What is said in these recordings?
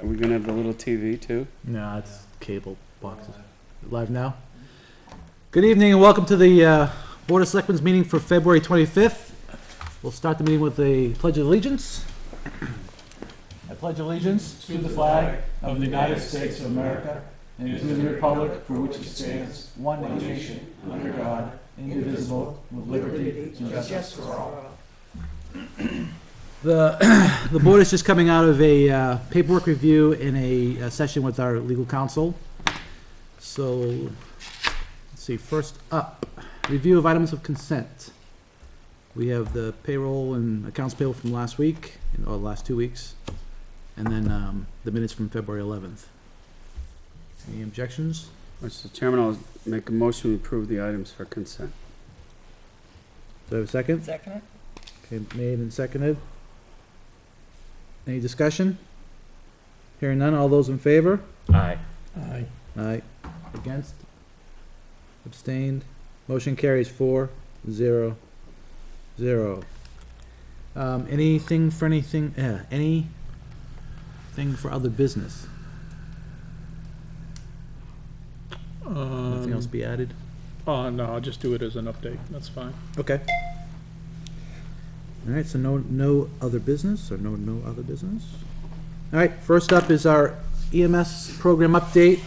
Are we gonna have the little TV too? No, it's cable boxes. Live now. Good evening and welcome to the Board of Selectmen's meeting for February 25th. We'll start the meeting with a Pledge of Allegiance. I pledge allegiance to the flag of the United States of America and to the republic for which it stands, one nation, under God, indivisible, with liberty and justice for all. The board is just coming out of a paperwork review in a session with our legal counsel. So, let's see, first up, review of items of consent. We have the payroll and accounts payable from last week, or the last 2 weeks, and then the minutes from February 11th. Any objections? Mr. Chairman, I'll make a motion to approve the items for consent. Do I have a second? Second. Okay, made and seconded. Any discussion? Hearing none, all those in favor? Aye. Aye. Aye. Against? Abstained? Motion carries 4-0-0. Anything for anything for other business? Nothing else be added? No, I'll just do it as an update, that's fine. Okay. All right, so no other business, or no other business? All right, first up is our EMS program update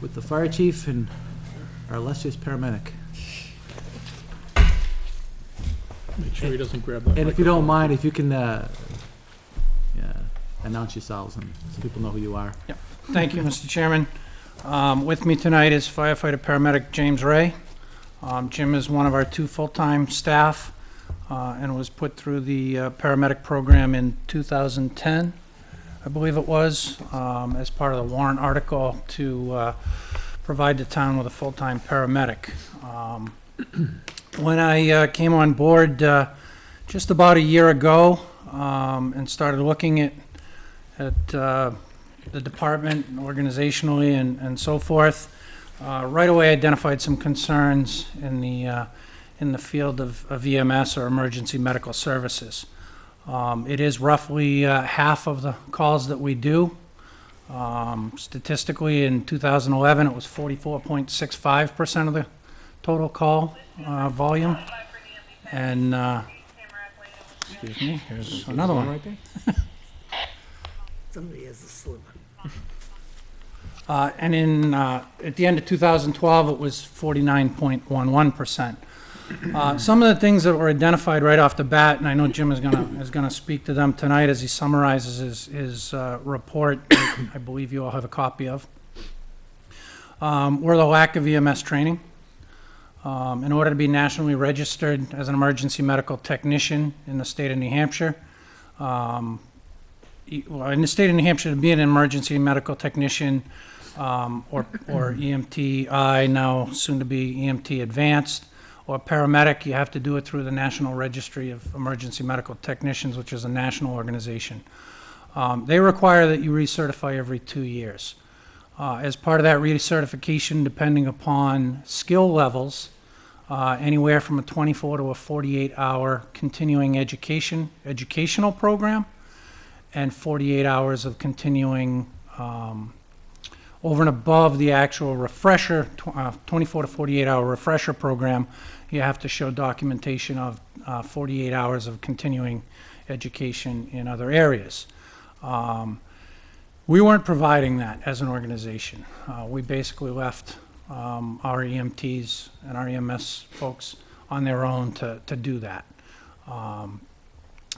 with the fire chief and our illustrious paramedic. Make sure he doesn't grab that. And if you don't mind, if you can announce yourselves and so people know who you are. Thank you, Mr. Chairman. With me tonight is firefighter paramedic James Ray. Jim is one of our 2 full-time staff and was put through the paramedic program in 2010, I believe it was, as part of the warrant article to provide the town with a full-time paramedic. When I came on board just about a year ago and started looking at the department organizationally and so forth, right away identified some concerns in the field of EMS, or emergency medical services. It is roughly half of the calls that we do. Statistically, in 2011, it was 44.65% of the total call volume. And, excuse me, here's another one. Right there? Somebody has a slip. And at the end of 2012, it was 49.11%. Some of the things that were identified right off the bat, and I know Jim is gonna speak to them tonight as he summarizes his report, I believe you all have a copy of, were the lack of EMS training. In order to be nationally registered as an emergency medical technician in the state of New Hampshire, in the state of New Hampshire, to be an emergency medical technician, or EMTI, now soon to be EMT Advanced, or paramedic, you have to do it through the National Registry of Emergency Medical Technicians, which is a national organization. They require that you recertify every 2 years. As part of that recertification, depending upon skill levels, anywhere from a 24 to a 48-hour continuing educational program, and 48 hours of continuing over and above the actual refresher, 24 to 48-hour refresher program. You have to show documentation of 48 hours of continuing education in other areas. We weren't providing that as an organization. We basically left our EMTs and our EMS folks on their own to do that.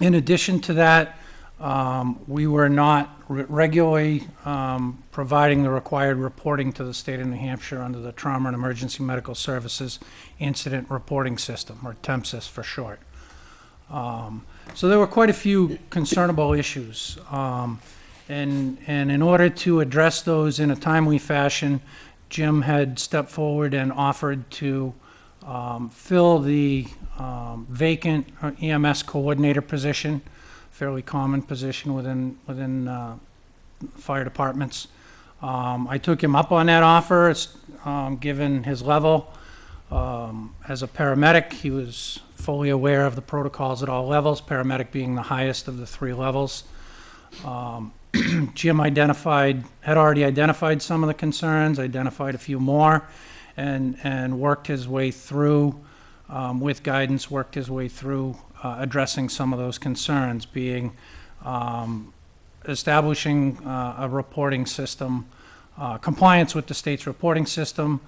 In addition to that, we were not regularly providing the required reporting to the state of New Hampshire under the Trauma and Emergency Medical Services Incident Reporting System, or TEMSIS for short. So there were quite a few concernable issues. And in order to address those in a timely fashion, Jim had stepped forward and offered to fill the vacant EMS coordinator position, fairly common position within fire departments. I took him up on that offer, given his level. As a paramedic, he was fully aware of the protocols at all levels, paramedic being the highest of the 3 levels. Jim had already identified some of the concerns, identified a few more, and worked his way through, with guidance, worked his way through addressing some of those concerns, being establishing a reporting system, compliance with the state's reporting system,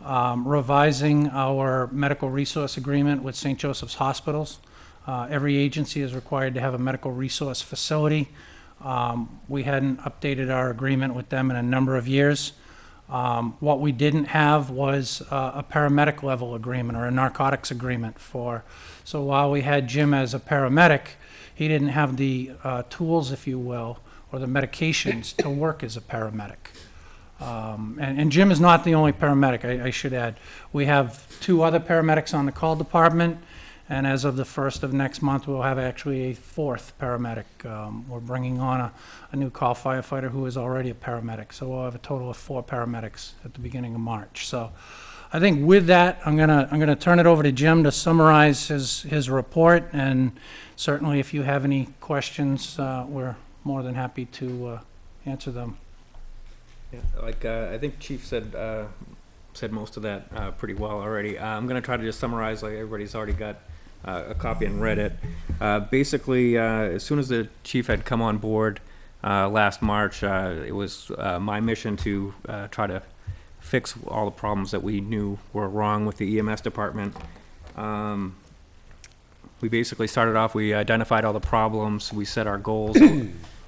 revising our medical resource agreement with St. Joseph's Hospitals. Every agency is required to have a medical resource facility. We hadn't updated our agreement with them in a number of years. What we didn't have was a paramedic level agreement or a narcotics agreement so while we had Jim as a paramedic, he didn't have the tools, if you will, or the medications to work as a paramedic. And Jim is not the only paramedic, I should add. We have 2 other paramedics on the call department, and as of the 1st of next month, we'll have actually a 4th paramedic. We're bringing on a new call firefighter who is already a paramedic, so we'll have a total of 4 paramedics at the beginning of March. So I think with that, I'm gonna turn it over to Jim to summarize his report, and certainly if you have any questions, we're more than happy to answer them. Yeah, like I think Chief said most of that pretty well already. I'm going to try to just summarize, like everybody's already got a copy and read it. Basically, as soon as the Chief had come on board last March, it was my mission to try to fix all the problems that we knew were wrong with the EMS department. We basically started off, we identified all the problems, we set our goals.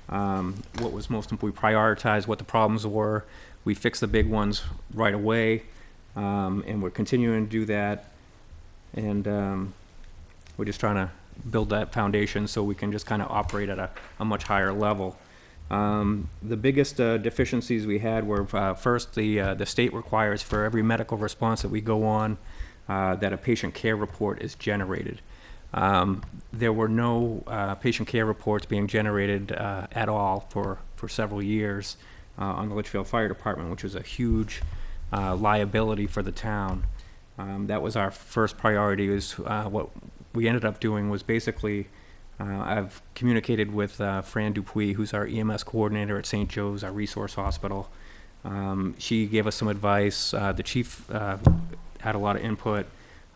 What was most important, we prioritized what the problems were. We fixed the big ones right away, and we're continuing to do that. And we're just trying to build that foundation so we can just kind of operate at a much higher level. The biggest deficiencies we had were first, the state requires for every medical response that we go on that a patient care report is generated. There were no patient care reports being generated at all for several years on the Litchfield Fire Department, which was a huge liability for the town. That was our first priority. What we ended up doing was basically, I've communicated with Fran Dupuis, who's our EMS coordinator at St. Joe's, our resource hospital. She gave us some advice. The chief had a lot of input.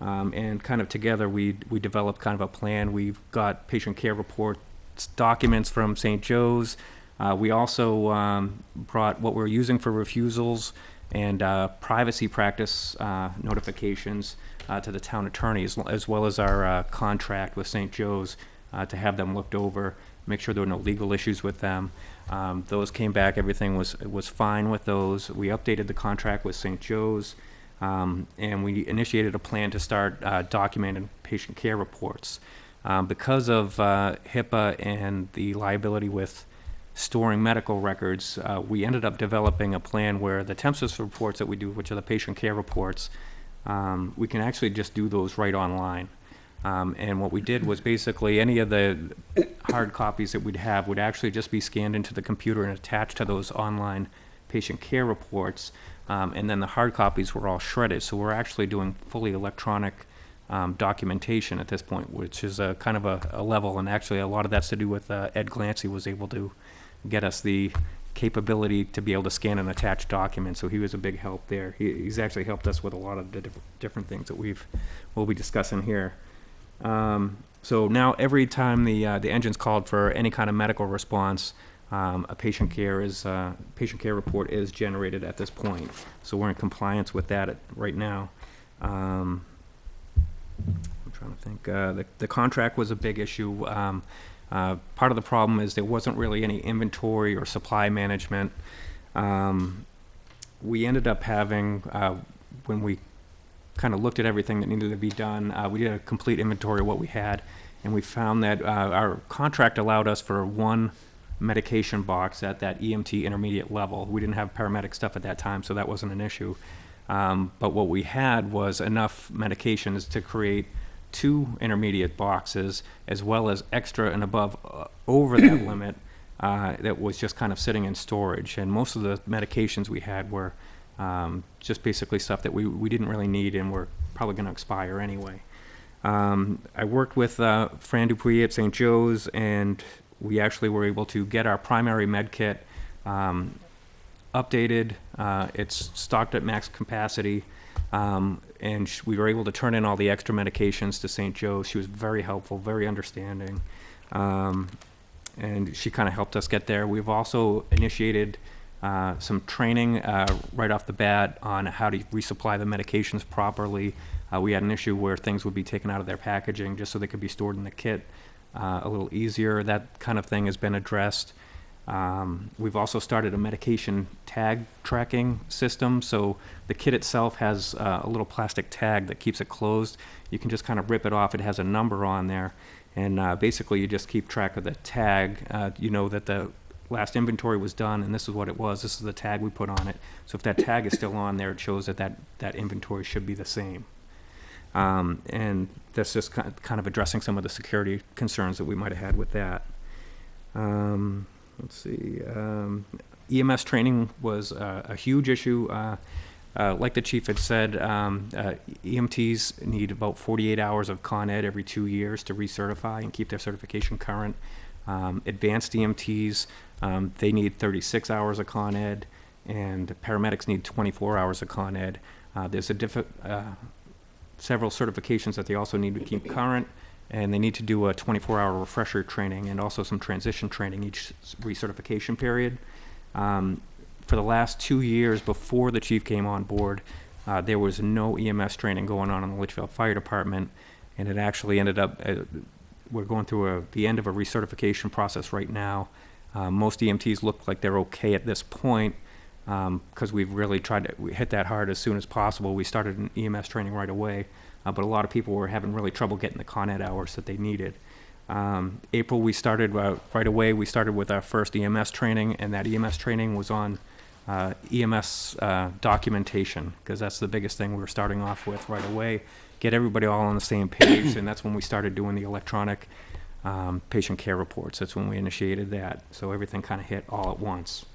And kind of together, we developed kind of a plan. We've got patient care reports, documents from St. Joe's. We also brought what we're using for refusals and privacy practice notifications to the town attorney, as well as our contract with St. Joe's to have them looked over, make sure there were no legal issues with them. Those came back, everything was fine with those. We updated the contract with St. Joe's. And we initiated a plan to start documenting patient care reports. Because of HIPAA and the liability with storing medical records, we ended up developing a plan where the Tempsus reports that we do, which are the patient care reports, we can actually just do those right online. And what we did was basically any of the hard copies that we'd have would actually just be scanned into the computer and attached to those online patient care reports. And then the hard copies were all shredded. So we're actually doing fully electronic documentation at this point, which is a kind of a level. And actually a lot of that's to do with Ed Glancy was able to get us the capability to be able to scan and attach documents. So he was a big help there. He's actually helped us with a lot of the different things that we'll be discussing here. So now every time the engine's called for any kind of medical response, a patient care report is generated at this point. So we're in compliance with that right now. I'm trying to think. The contract was a big issue. Part of the problem is there wasn't really any inventory or supply management. We ended up having, when we kind of looked at everything that needed to be done, we did a complete inventory of what we had, and we found that our contract allowed us for one medication box at that EMT intermediate level. We didn't have paramedic stuff at that time, so that wasn't an issue. But what we had was enough medications to create 2 intermediate boxes, as well as extra and above over that limit that was just kind of sitting in storage. And most of the medications we had were just basically stuff that we didn't really need and were probably going to expire anyway. I worked with Fran Dupuis at St. Joe's, and we actually were able to get our primary med kit updated. It's stocked at max capacity. And we were able to turn in all the extra medications to St. Joe's. She was very helpful, very understanding. And she kind of helped us get there. We've also initiated some training right off the bat on how to resupply the medications properly. We had an issue where things would be taken out of their packaging just so they could be stored in the kit a little easier. That kind of thing has been addressed. We've also started a medication tag tracking system. So the kit itself has a little plastic tag that keeps it closed. You can just kind of rip it off. It has a number on there. And basically you just keep track of the tag. You know that the last inventory was done and this is what it was. This is the tag we put on it. So if that tag is still on there, it shows that that inventory should be the same. And that's just kind of addressing some of the security concerns that we might have had with that. Let's see. EMS training was a huge issue. Like the chief had said, EMTs need about 48 hours of Con Ed every 2 years to recertify and keep their certification current. Advanced EMTs, they need 36 hours of Con Ed, and paramedics need 24 hours of Con Ed. There's several certifications that they also need to keep current, and they need to do a 24-hour refresher training and also some transition training each recertification period. For the last 2 years before the chief came on board, there was no EMS training going on in the Litchfield Fire Department, and it actually ended up, we're going through the end of a recertification process right now. Most EMTs look like they're okay at this point, because we've really tried to hit that hard as soon as possible. We started an EMS training right away, but a lot of people were having really trouble getting the Con Ed hours that they needed. April, we started right away. We started with our first EMS training, and that EMS training was on EMS documentation, because that's the biggest thing we were starting off with right away. Get everybody all on the same page, and that's when we started doing the electronic patient care reports. That's when we initiated that. So everything kind of hit all at once.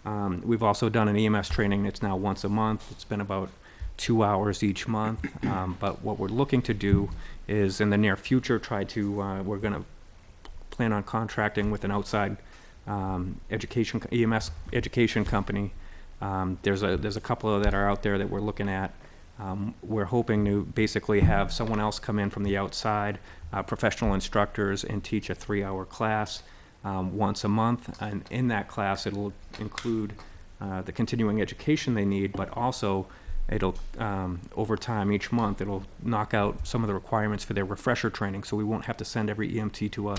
We've also done an EMS training. It's now once a month. It's been about 2 hours each month. But what we're looking to do is in the near future try to, we're going to plan on contracting with an outside EMS education company. There's a couple that are out there that we're looking at. We're hoping to basically have someone else come in from the outside, professional instructors, and teach a 3-hour class once a month. And in that class, it'll include the continuing education they need, but also it'll, over time, each month, it'll knock out some of the requirements for their refresher training, so we won't have to send every EMT to a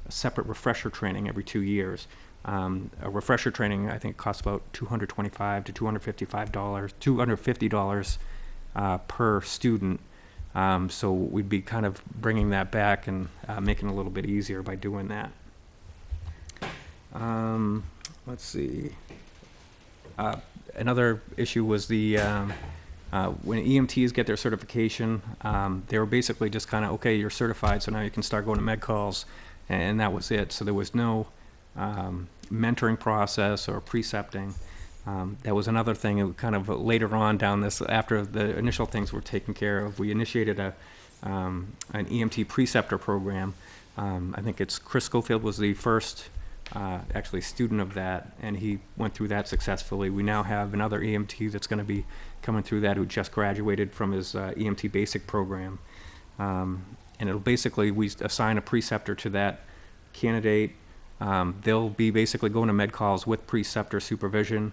separate refresher training every 2 years. A refresher training, I think, costs about $225 to $250 per student. So we'd be kind of bringing that back and making it a little bit easier by doing that. Let's see. Another issue was the when EMTs get their certification, they were basically just kind of, okay, you're certified, so now you can start going to med calls, and that was it. So there was no mentoring process or precepting. That was another thing. It kind of later on down this, after the initial things were taken care of, we initiated an EMT preceptor program. I think it's Chris Schofield was the first actually student of that, and he went through that successfully. We now have another EMT that's going to be coming through that who just graduated from his EMT basic program. And it'll basically, we assign a preceptor to that candidate. They'll be basically going to med calls with preceptor supervision,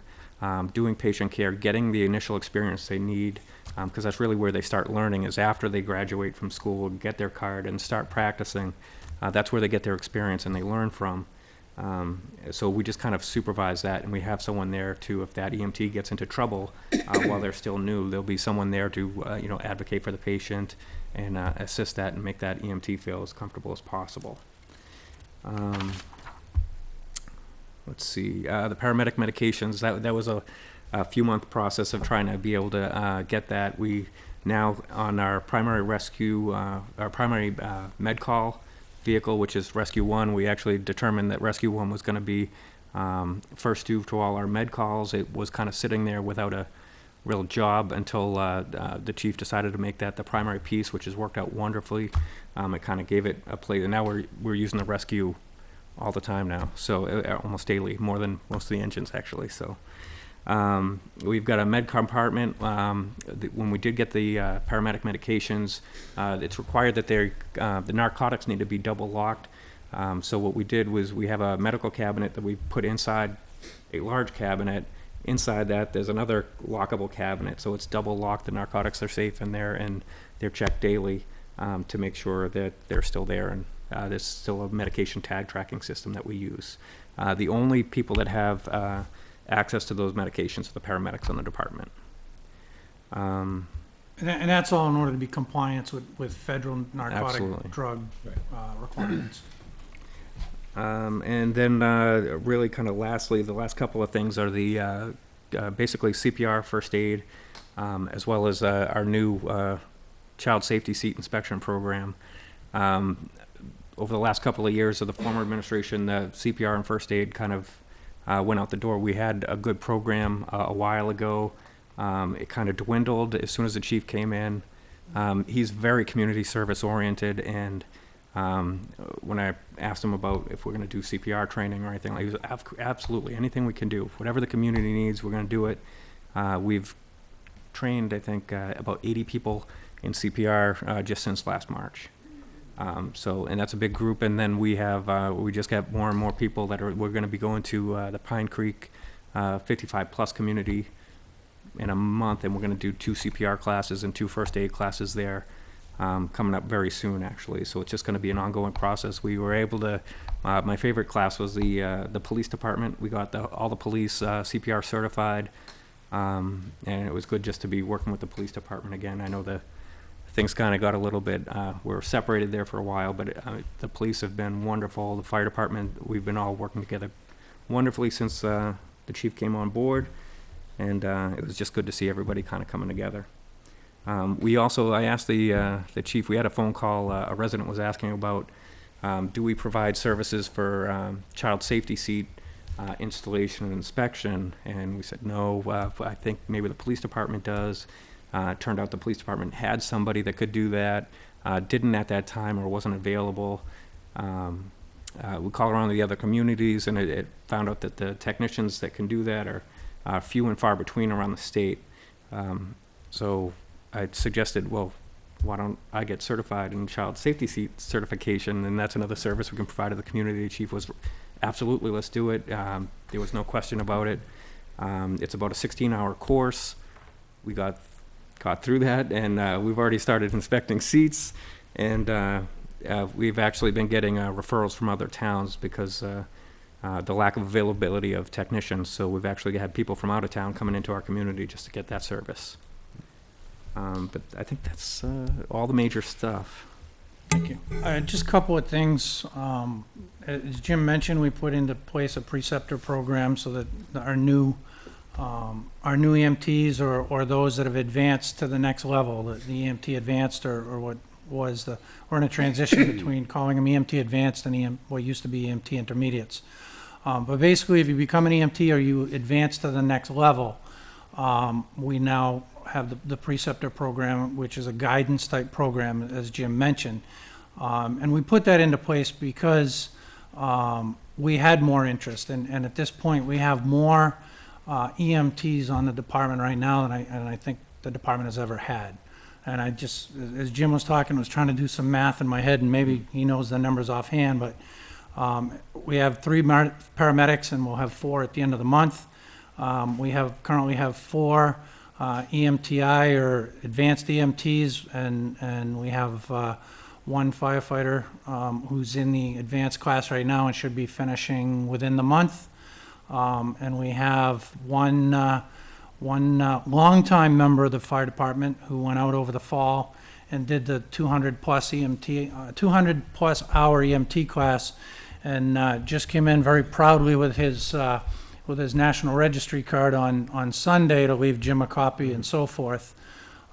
doing patient care, getting the initial experience they need, because that's really where they start learning, is after they graduate from school, get their card and start practicing. That's where they get their experience and they learn from. So we just kind of supervise that, and we have someone there to, if that EMT gets into trouble while they're still new, there'll be someone there to advocate for the patient and assist that and make that EMT feel as comfortable as possible. Let's see, the paramedic medications, that was a few-month process of trying to be able to get that. We now, on our primary rescue, our primary med call vehicle, which is Rescue 1, we actually determined that Rescue 1 was going to be first due to all our med calls. It was kind of sitting there without a real job until the chief decided to make that the primary piece, which has worked out wonderfully. It kind of gave it a place, and now we're using the Rescue all the time now, so almost daily, more than most of the engines actually. So we've got a med compartment. When we did get the paramedic medications, it's required that the narcotics need to be double locked. So what we did was we have a medical cabinet that we put inside a large cabinet. Inside that, there's another lockable cabinet, so it's double locked. The narcotics are safe in there, and they're checked daily to make sure that they're still there. And there's still a medication tag tracking system that we use. The only people that have access to those medications are the paramedics in the department. And that's all in order to be compliant with federal narcotic Absolutely. drug requirements. And then really kind of lastly, the last couple of things are the basically CPR, first aid, as well as our new child safety seat inspection program. Over the last couple of years of the former administration, the CPR and first aid kind of went out the door. We had a good program a while ago. It kind of dwindled as soon as the chief came in. He's very community service oriented, and when I asked him about if we're going to do CPR training or anything, like, he was absolutely anything we can do. Whatever the community needs, we're going to do it. We've trained, I think, about 80 people in CPR just since last March. And that's a big group. And then we just got more and more people we're going to be going to the Pine Creek 55 plus community in a month, and we're going to do 2 CPR classes and 2 first aid classes there. Coming up very soon, actually. So it's just going to be an ongoing process. We were able to, my favorite class was the police department. We got all the police CPR certified, and it was good just to be working with the police department again. I know things kind of got a little bit, we were separated there for a while, but the police have been wonderful. The fire department, we've been all working together wonderfully since the chief came on board, and it was just good to see everybody kind of coming together. I asked the chief, we had a phone call, a resident was asking about, do we provide services for child safety seat installation and inspection? And we said, no, I think maybe the police department does. Turned out the police department had somebody that could do that, didn't at that time or wasn't available. We called around the other communities, and it found out that the technicians that can do that are few and far between around the state. So I suggested, well, why don't I get certified in child safety seat certification, and that's another service we can provide to the community. The chief was, absolutely, let's do it. There was no question about it. It's about a 16-hour course. We got through that, and we've already started inspecting seats, and we've actually been getting referrals from other towns because the lack of availability of technicians. So we've actually had people from out of town coming into our community just to get that service. But I think that's all the major stuff. Thank you. Just a couple of things. As Jim mentioned, we put into place a preceptor program so that our new EMTs or those that have advanced to the next level, the EMT advanced or what was we're in a transition between calling them EMT advanced and what used to be EMT intermediates. But basically, if you become an EMT or you advance to the next level, we now have the preceptor program, which is a guidance type program, as Jim mentioned. And we put that into place because we had more interest. And at this point, we have more EMTs on the department right now than I think the department has ever had. And I just, as Jim was talking, was trying to do some math in my head, and maybe he knows the numbers offhand, but we have 3 paramedics, and we'll have 4 at the end of the month. We currently have 4 EMTI or advanced EMTs, and we have 1 firefighter who's in the advanced class right now and should be finishing within the month. And we have one longtime member of the fire department who went out over the fall and did the 200 plus hour EMT class, and just came in very proudly with his National Registry card on Sunday to leave Jim a copy and so forth.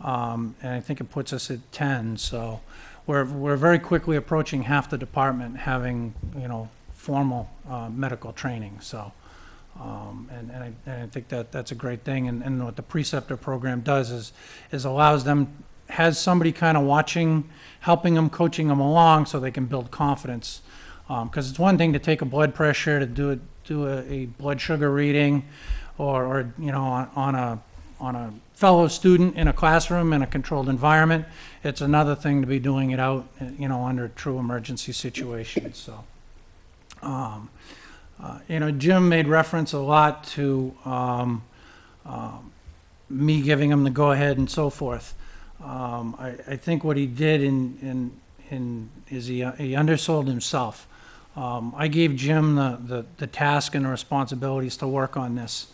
And I think it puts us at 10. So we're very quickly approaching half the department having, formal medical training. So, and I think that's a great thing. And what the preceptor program does is allows them, has somebody kind of watching, helping them, coaching them along so they can build confidence Because it's one thing to take a blood pressure, to do a blood sugar reading, or you know, on a fellow student in a classroom in a controlled environment. It's another thing to be doing it out, you know, under true emergency situations, so. You know, Jim made reference a lot to me giving him the go-ahead and so forth. I think what he did is he undersold himself. I gave Jim the task and the responsibilities to work on this.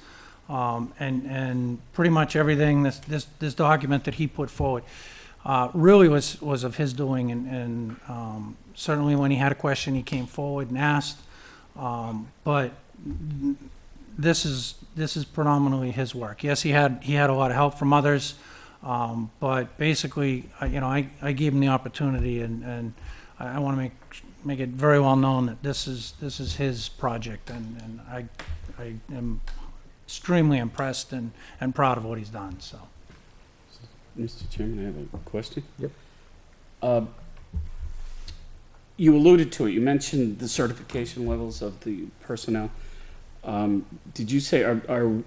And pretty much everything, this document that he put forward, really was of his doing, and certainly when he had a question, he came forward and asked. But this is predominantly his work. Yes, he had a lot of help from others, but basically, you know, I gave him the opportunity, and I want to make it very well known that this is his project, and I am extremely impressed and proud of what he's done. So, Mr. Chairman, I have a question. Yep. You alluded to it. You mentioned the certification levels of the personnel. Did you say, are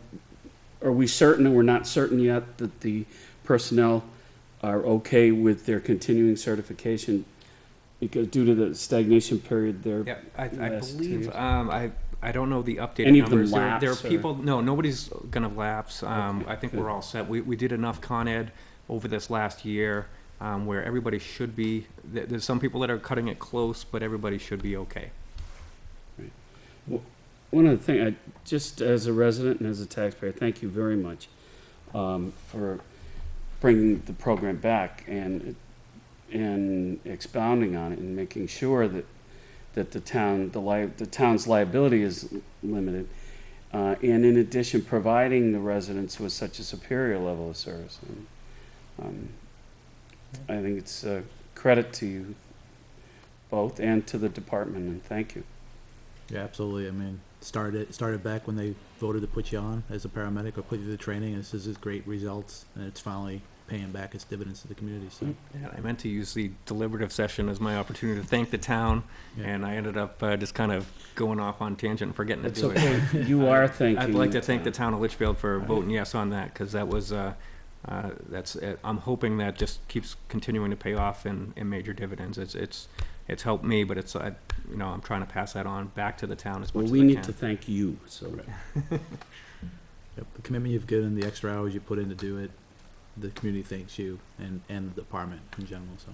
we certain, and we're not certain yet, that the personnel are okay with their continuing certification? Because due to the stagnation period there. Yeah, I last 2 believe, years. I don't know the updated Any of them numbers. There are lapse, or- people, no, nobody's gonna lapse. I think good. we're all set. We did enough Con Ed over this last year, where everybody should be, there's some people that are cutting it close, but everybody should be okay. One other thing, just as a resident and as a taxpayer, thank you very much for bringing the program back and expounding on it and making sure that the town's liability is limited, and in addition, providing the residents with such a superior level of service. And, I think it's a credit to you both and to the department, and thank you. Yeah, absolutely. I mean, started back when they voted to put you on as a paramedic or put you through the training, and this is great results, and it's finally paying back its dividends to the community, so. Yeah, I meant to use the deliberative session as my opportunity to thank the town, Yeah. and I ended up just kind of going off on tangent and forgetting to It's do it. okay, you are thanking. I'd like to thank the town. town of Litchfield for Right. voting yes on that, because that was, I'm hoping that just keeps continuing to pay off in major dividends. It's helped me, but it's, you know, I'm trying to pass that on back to the town as much Well, as I we can. need to thank you, so. Yep, the commitment you've given, the extra hours you put in to do it, the community thanks you and the department in general, so.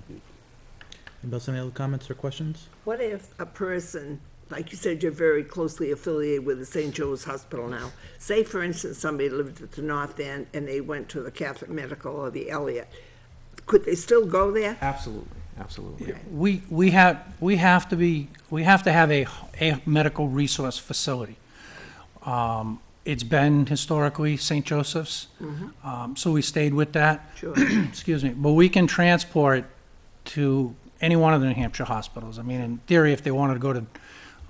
Anybody else, any other comments or questions? What if a person, like you said, you're very closely affiliated with the St. Joe's Hospital now. Say, for instance, somebody lived at the North End and they went to the Catholic Medical or the Elliott. Could they still go there? Absolutely, absolutely. We have to have a medical resource facility. It's been historically St. Joseph's, so we stayed with that. Sure. Excuse me, but we can transport to any one of the New Hampshire hospitals. I mean, in theory, if they wanted to go to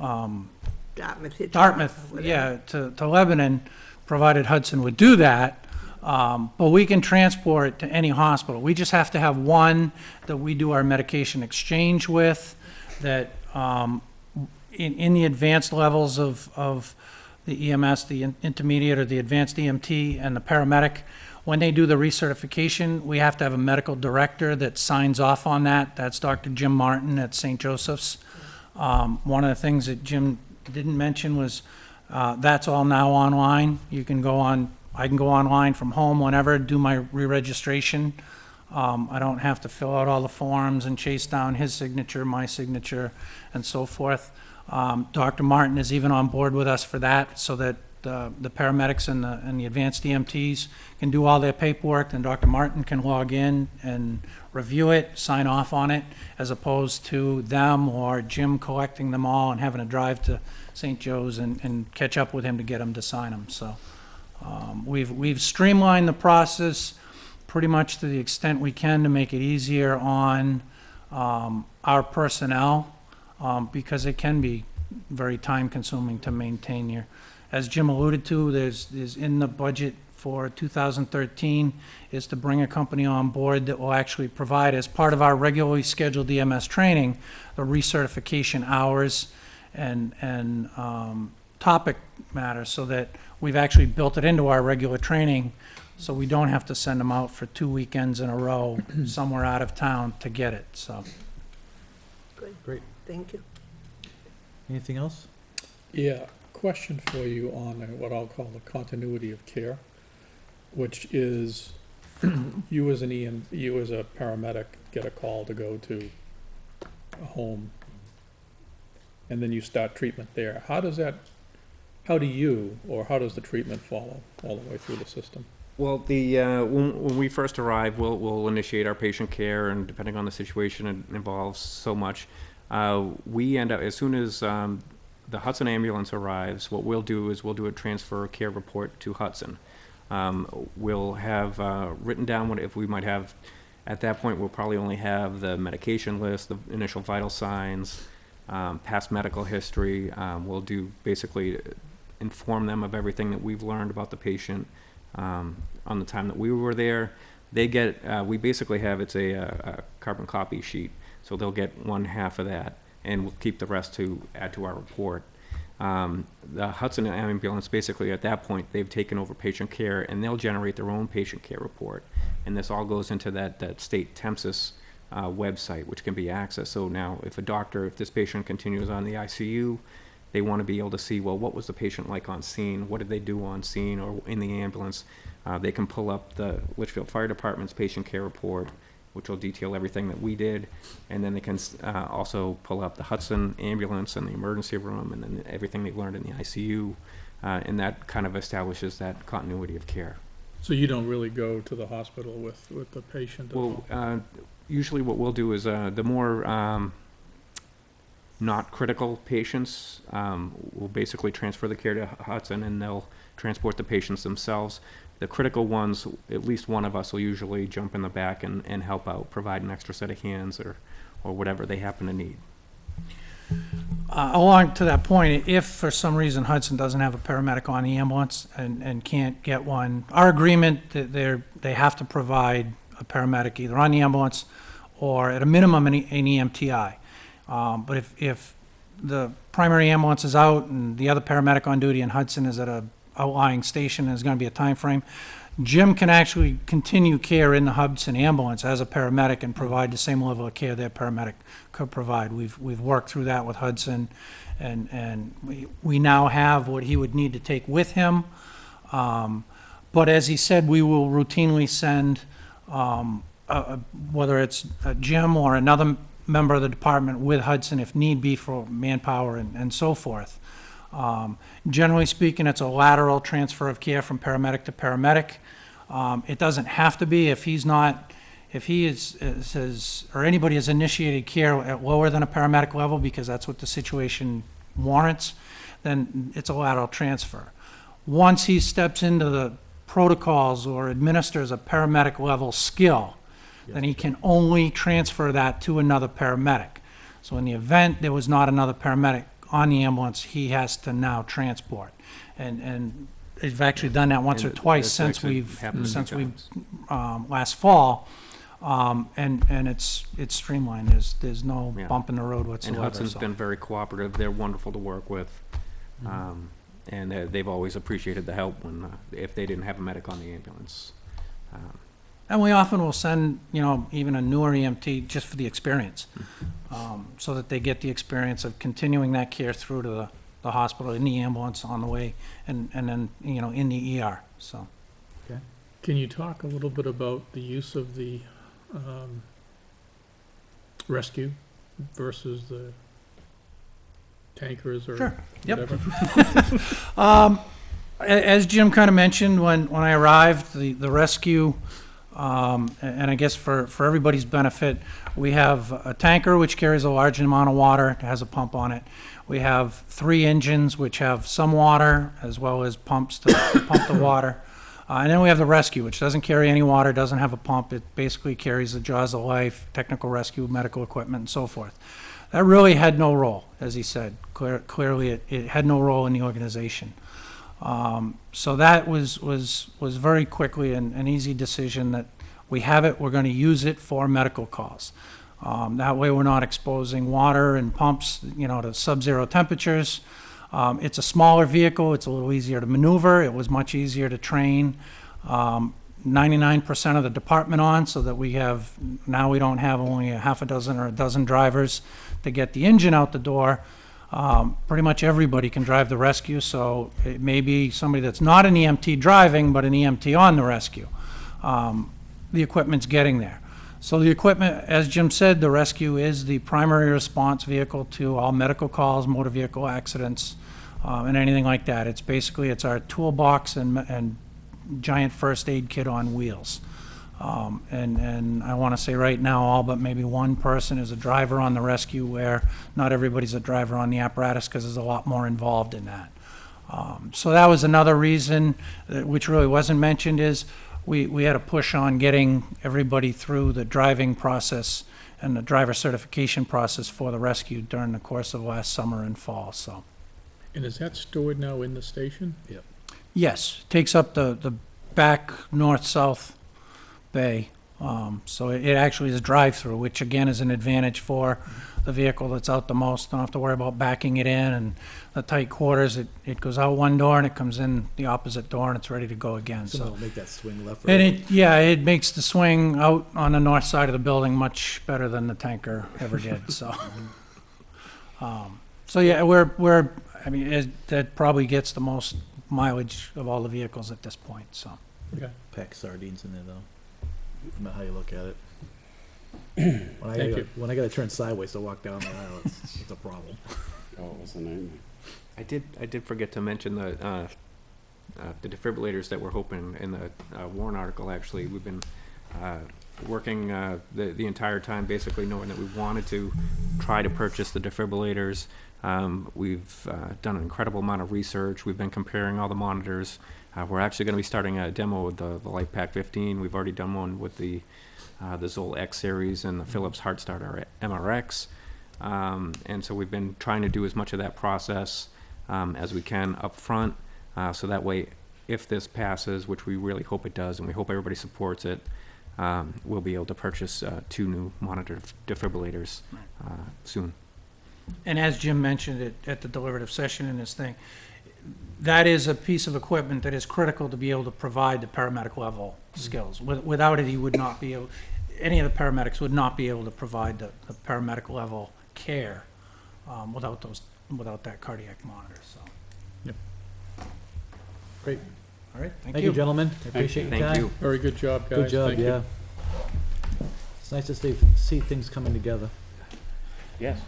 Dartmouth. Hitchcock, Dartmouth, whatever. yeah, to Lebanon, provided Hudson would do that. But we can transport to any hospital. We just have to have one that we do our medication exchange with, that in the advanced levels of the EMS, the intermediate or the advanced EMT and the paramedic, when they do the recertification, we have to have a medical director that signs off on that. That's Dr. Jim Martin at St. Joseph's. One of the things that Jim didn't mention was that's all now online. You can go on, I can go online from home whenever, do my re-registration. I don't have to fill out all the forms and chase down his signature, my signature, and so forth. Dr. Martin is even on board with us for that, so that the paramedics and the advanced EMTs can do all their paperwork, and Dr. Martin can log in and review it, sign off on it, as opposed to them or Jim collecting them all and having to drive to St. Joe's and catch up with him to get him to sign them. So we've streamlined the process pretty much to the extent we can to make it easier on our personnel, because it can be very time consuming to maintain your, as Jim alluded to, there's in the budget for 2013 is to bring a company on board that will actually provide, as part of our regularly scheduled EMS training, the recertification hours and topic matter, so that we've actually built it into our regular training, so we don't have to send them out for 2 weekends in a row somewhere out of town to get it, so. Good, Great. thank you. Anything else? Yeah, question for you on what I'll call the continuity of care, which is you as a paramedic get a call to go to a home, and then you start treatment there. How does the treatment follow all the way through the system? Well, when we first arrive, we'll initiate our patient care, and depending on the situation, it involves so much. We end up, as soon as the Hudson ambulance arrives, what we'll do is we'll do a transfer care report to Hudson. We'll have written down what if we might have. At that point, we'll probably only have the medication list, the initial vital signs, past medical history. We'll do basically inform them of everything that we've learned about the patient on the time that we were there. They get, we basically have, it's a carbon copy sheet, so they'll get one half of that, and we'll keep the rest to add to our report. The Hudson ambulance, basically at that point, they've taken over patient care, and they'll generate their own patient care report. And this all goes into that state TEMSIS website, which can be accessed. So now if this patient continues on the ICU, they want to be able to see, well, what was the patient like on scene? What did they do on scene or in the ambulance? They can pull up the Litchfield Fire Department's patient care report, which will detail everything that we did. And then they can also pull up the Hudson ambulance and the emergency room and then everything they've learned in the ICU. And that kind of establishes that continuity of care. So you don't really go to the hospital with the patient at all? Well, usually what we'll do is the more not critical patients, we'll basically transfer the care to Hudson, and they'll transport the patients themselves. The critical ones, at least one of us will usually jump in the back and help out, provide an extra set of hands or whatever they happen to need. Along to that point, if for some reason Hudson doesn't have a paramedic on the ambulance and can't get one, our agreement that they have to provide a paramedic either on the ambulance or at a minimum an EMTI. But if the primary ambulance is out and the other paramedic on duty and Hudson is at a outlying station and there's going to be a time frame, Jim can actually continue care in the Hudson ambulance as a paramedic and provide the same level of care that paramedic could provide. We've worked through that with Hudson, and we now have what he would need to take with him. But as he said, we will routinely send, whether it's Jim or another member of the department with Hudson if need be for manpower and so forth. Generally speaking, it's a lateral transfer of care from paramedic to paramedic. It doesn't have to be if he is or anybody has initiated care at lower than a paramedic level because that's what the situation warrants, then it's a lateral transfer. Once he steps into the protocols or administers a paramedic level skill, then he can only transfer that to another paramedic. So in the event there was not another paramedic on the ambulance, he has to now transport. And we've actually done that once or twice since we've last fall. And it's streamlined. There's no bump in the road whatsoever. And Hudson's been very cooperative. They're wonderful to work with. And they've always appreciated the help when if they didn't have a medic on the ambulance. And we often will send, even a newer EMT just for the experience, so that they get the experience of continuing that care through to the hospital, in the ambulance, on the way, and then, in the ER, so. Can you talk a little bit about the use of the rescue versus the tankers or Sure. Yep. whatever? As Jim kind of mentioned, when I arrived, the rescue, and I guess for everybody's benefit, we have a tanker which carries a large amount of water, it has a pump on it. We have 3 engines which have some water as well as pumps to pump the water. And then we have the rescue, which doesn't carry any water, doesn't have a pump. It basically carries the jaws of life, technical rescue, medical equipment, and so forth. That really had no role, as he said. Clearly, it had no role in the organization. So that was very quickly an easy decision that we have it, we're going to use it for medical calls. That way we're not exposing water and pumps, to sub-zero temperatures. It's a smaller vehicle, it's a little easier to maneuver, it was much easier to train 99% of the department on, so that we don't have only a half a dozen or a dozen drivers to get the engine out the door. Pretty much everybody can drive the rescue, so it may be somebody that's not an EMT driving, but an EMT on the rescue. The equipment's getting there. So the equipment, as Jim said, the rescue is the primary response vehicle to all medical calls, motor vehicle accidents, and anything like that. It's our toolbox and giant first aid kit on wheels. And I want to say right now, all but maybe one person is a driver on the rescue, where not everybody's a driver on the apparatus, because there's a lot more involved in that. So that was another reason, which really wasn't mentioned, is we had a push on getting everybody through the driving process and the driver certification process for the rescue during the course of last summer and fall, so. And is that stored now in the station? Yes, takes up the back north-south bay. So it actually is drive-through, which again is an advantage for the vehicle that's out the most. Don't have to worry about backing it in and the tight quarters. It goes out one door and it comes in the opposite door and it's ready to go again, So so. it'll make that swing left. or And right. it makes the swing out on the north side of the building much better than the tanker ever did, so. So yeah, that probably gets the most mileage of all the vehicles at this point, so. Okay. Pack sardines in there, though. No matter how you look at it. Thank you. When I gotta turn sideways to walk down the aisle, it's a problem. Oh, it was a nightmare. I did forget to mention the defibrillators that we're hoping in the warrant article. Actually, we've been working the entire time, basically knowing that we wanted to try to purchase the defibrillators. We've done an incredible amount of research. We've been comparing all the monitors. We're actually going to be starting a demo with the LifePak 15. We've already done one with the Zoll X series and the Philips HeartStarter MRX. And so we've been trying to do as much of that process as we can up front, so that way, if this passes, which we really hope it does, and we hope everybody supports it, we'll be able to purchase 2 new monitor defibrillators soon. And as Jim mentioned at the deliberative session in this thing, that is a piece of equipment that is critical to be able to provide the paramedic level skills. Without it, he would not be able, any of the paramedics would not be able to provide the paramedic level care without that cardiac monitor, so. Great. All right, Thank you, gentlemen. I appreciate your Thank time. you. Very good job, guys. Good job, Thank you. yeah. It's nice to see things coming together. Yes.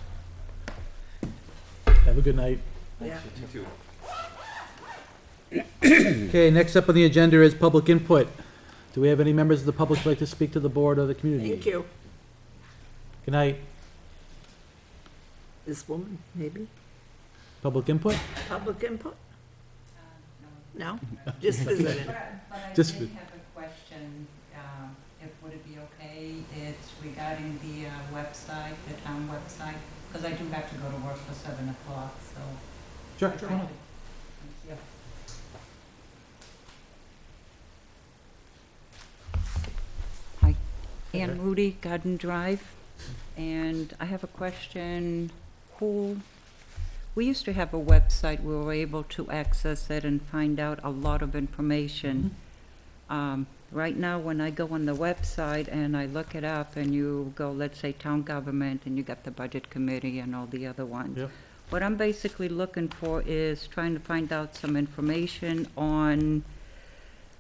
Have a good night. Yeah. Okay, next up on the agenda is public input. Do we have any members of the public who'd like to speak to the board or the community? Thank you. Good night. This woman, maybe? Public input? Public input? No? Just visiting. But I Just did have a question, would it be okay? It's regarding the website, the town website, because I do have to go to work for 7 o'clock, so. Sure. I'd like to- Thank you. Hi, Ann Moody, Garden Drive, and I have a question. We used to have a website, we were able to access it and find out a lot of information. Right now, when I go on the website and I look it up and you go, let's say, town government, and you got the budget committee and all the other ones. Yep. What I'm basically looking for is trying to find out some information on,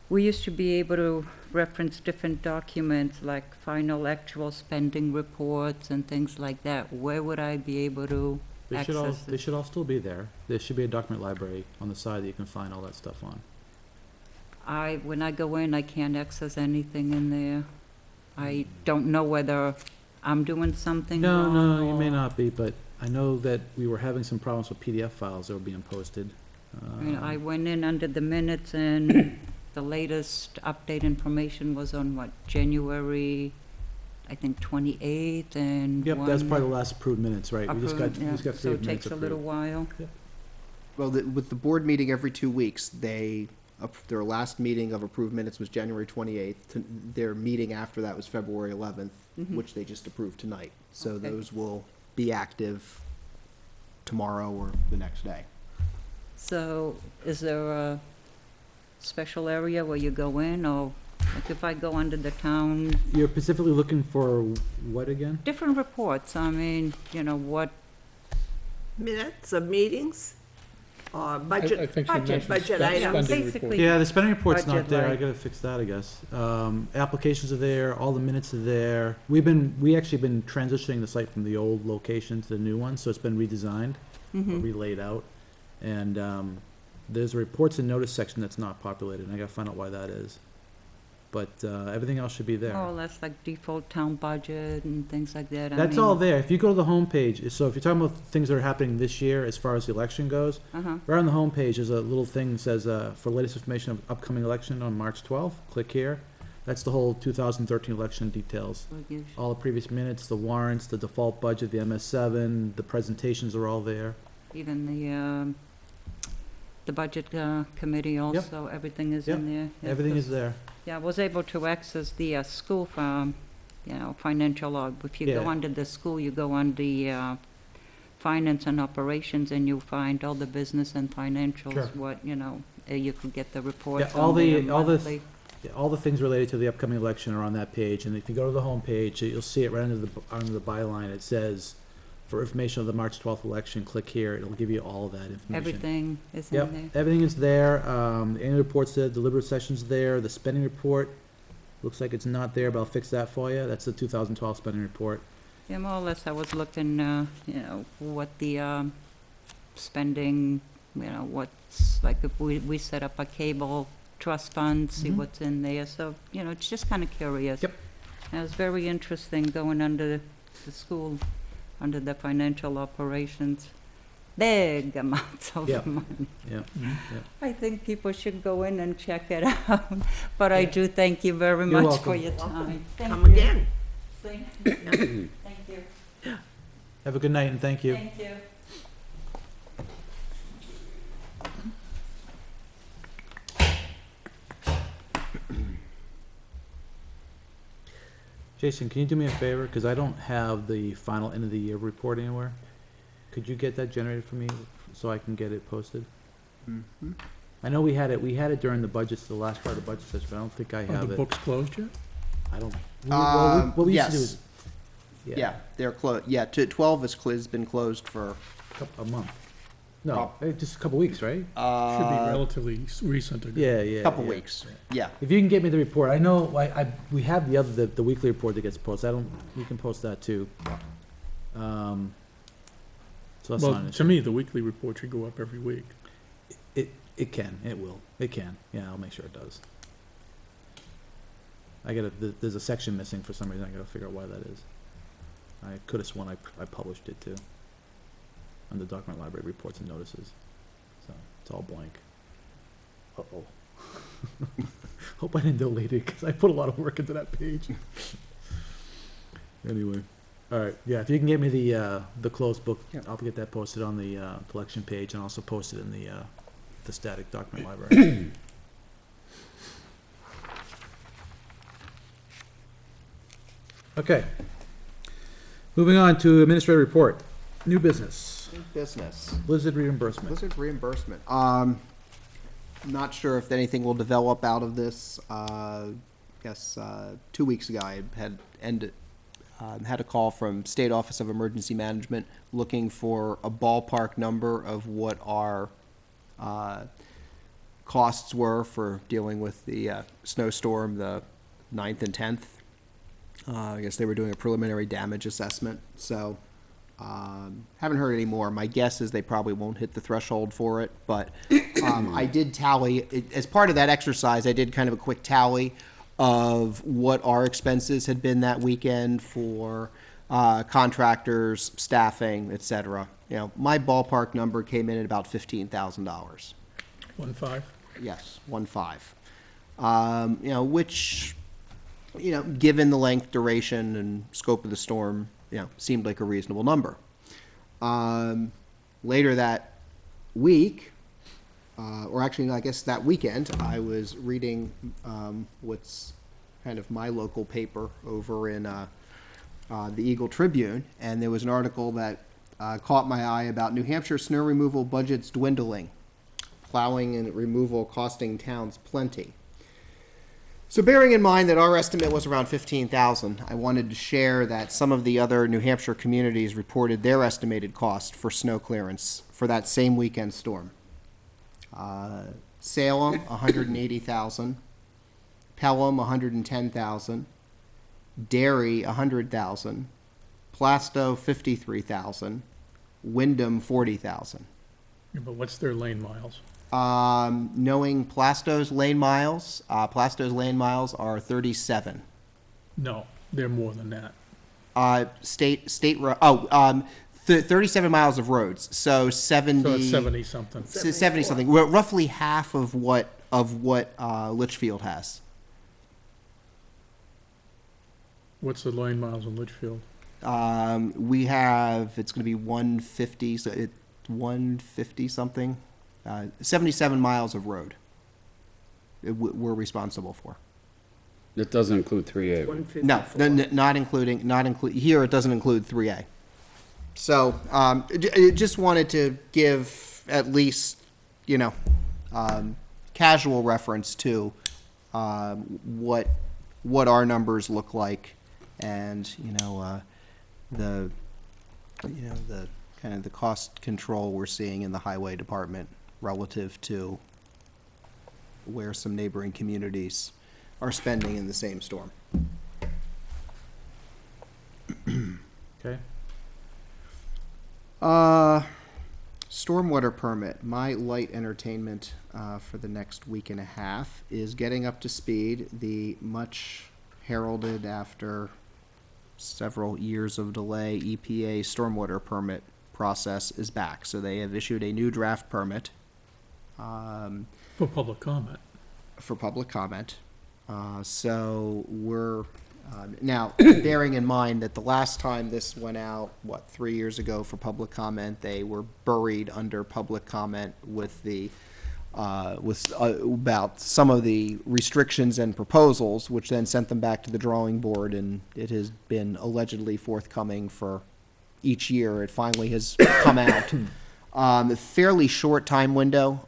we used to be able to reference different documents like final actual spending reports and things like that. Where would I be able to They should all, access they it? should all still be there. There should be a document library on the side that you can find all that stuff on. When I go in, I can't access anything in there. I don't know whether I'm doing something No, wrong. no, you may or- not be, but I know that we were having some problems with PDF files that were being posted. I went in under the minutes and the latest update information was on what, January, I think 28th and Yep, that's one probably the last approved minutes, right? We just got, approved, we yeah. just got So 3 it minutes takes a little approved. while. Well, with the board meeting every 2 weeks, their last meeting of approved minutes was January 28th. Their meeting after that was February 11th, which they just approved tonight. So Okay. those will be active tomorrow or the next day. So is there a special area where you go in, or like if I go under the town, You're specifically looking for what again? different reports, I mean, what, Minutes of meetings, or I budget, think she mentioned budget spend- items. spending Basically- report. Yeah, the spending report's not Budget there, I line. gotta fix that, I guess. Applications are there, all the minutes are there. We actually been transitioning the site from the old location to the new one, so it's been redesigned, or relaid out. And, there's a reports and notice section that's not populated, and I gotta find out why that is. But, everything else should be there. more or less like default town budget and things like that? I That's mean, all there. If you go to the homepage, so if you're talking about things that are happening this year as far as the election goes, Uh-huh, right on the homepage, there's a little thing that says, for latest information of upcoming election on March 12th, click here. That's the whole 2013 election details. so it gives All the previous minutes, the warrants, the default budget, the MS7, the presentations are all there. even the budget committee also, everything is in there. Yeah, Everything is 'cause, there. Yeah, I was able to access the school farm, financial log. If you go Yeah. under the school, you go on the finance and operations, and you find all the business and financials, Sure. what, you could get the reports all on there the- all the- monthly. Yeah, all the things related to the upcoming election are on that page, and if you go to the homepage, you'll see it right under the byline. It says, for information of the March 12th election, click here. It'll give you all of that information. Everything is in Yep, there. everything is there. The annual report's there, deliberative session's there, the spending report, looks like it's not there, but I'll fix that for you. That's the 2012 spending report. Yeah, more or less, I was looking, what the spending, what's, like if we set up a cable trust fund, see Mhm. what's in there, so, it's just kind of curious. Yep. And it was very interesting going under the school, under the financial operations, big amounts of Yeah. money. Yeah, I think people should go in and check it out, but I do thank you very You're much for welcome. your time. Thank Come you. again. Thank you. Thank you. have a good night and thank you. Thank you. Jason, can you do me a favor? Because I don't have the final end of the year report anywhere. Could you get that generated for me so I can get it posted? I know we had it during the budgets, the last part of the budget session, but I don't think I Are have the it. books closed yet? I don't. What we used to do Yes. is. Yeah, they're closed. Yeah, 12 has been closed for, A month. No, just a couple weeks, right? Should be relatively recent ago. Yeah, a couple weeks. Yeah. If you can get me the report, I know, we have the weekly report that gets posted, we can post that too. So that's Well, not an to issue. me, the weekly report should go up every week. It can, yeah, I'll make sure it does. There's a section missing for some reason, I gotta figure out why that is. I could've sworn I published it too. Under document library reports and notices, so it's all blank. Uh-oh. Hope I didn't delete it, cause I put a lot of work into that page. Anyway, alright, yeah, if you can get me the closed book, Yep. I'll get that posted on the, collection page and also post it in the static document library. Okay. Moving on to administrative report, new business, Business. blizzard reimbursement. Blizzard reimbursement. Not sure if anything will develop out of this. Guess 2 weeks ago I had a call from State Office of Emergency Management looking for a ballpark number of what our costs were for dealing with the snowstorm, the 9th and 10th. I guess they were doing a preliminary damage assessment, so haven't heard any more. My guess is they probably won't hit the threshold for it, but I did tally, as part of that exercise, I did kind of a quick tally of what our expenses had been that weekend for contractors, staffing, et cetera. My ballpark number came in at about $15,000. 1.5? Yes, 1.5. Which, given the length, duration, and scope of the storm, seemed like a reasonable number. Later that week, or actually, I guess that weekend, I was reading what's kind of my local paper over in the Eagle Tribune, and there was an article that caught my eye about New Hampshire snow removal budgets dwindling, plowing and removal costing towns plenty. So bearing in mind that our estimate was around 15,000, I wanted to share that some of the other New Hampshire communities reported their estimated cost for snow clearance for that same weekend storm. Salem, 180,000. Pelham, 110,000. Derry, 100,000. Plastow, 53,000. Wyndham, 40,000. Yeah, but what's their lane miles? Knowing Plastow's lane miles are 37. No, they're more than that. 37 miles of roads. So 70. So it's 70-something. 70 something. Well, roughly half of what Litchfield has. What's the lane miles in Litchfield? We have, it's going to be 150, so it's 150 something. 77 miles of road we're responsible for. It doesn't include 3A. 154. No, not include, here it doesn't include 3A. So, just wanted to give at least, casual reference to, what our numbers look like, and, the kind of the cost control we're seeing in the highway department relative to where some neighboring communities are spending in the same storm. Okay. Stormwater permit. My light entertainment for the next week and a half is getting up to speed. The much heralded, after several years of delay, EPA stormwater permit process is back. So they have issued a new draft permit For public comment. for public comment. So we're now bearing in mind that the last time this went out, 3 years ago for public comment, they were buried under public comment with the about some of the restrictions and proposals, which then sent them back to the drawing board, and it has been allegedly forthcoming for each year. It finally has come out. A fairly short time window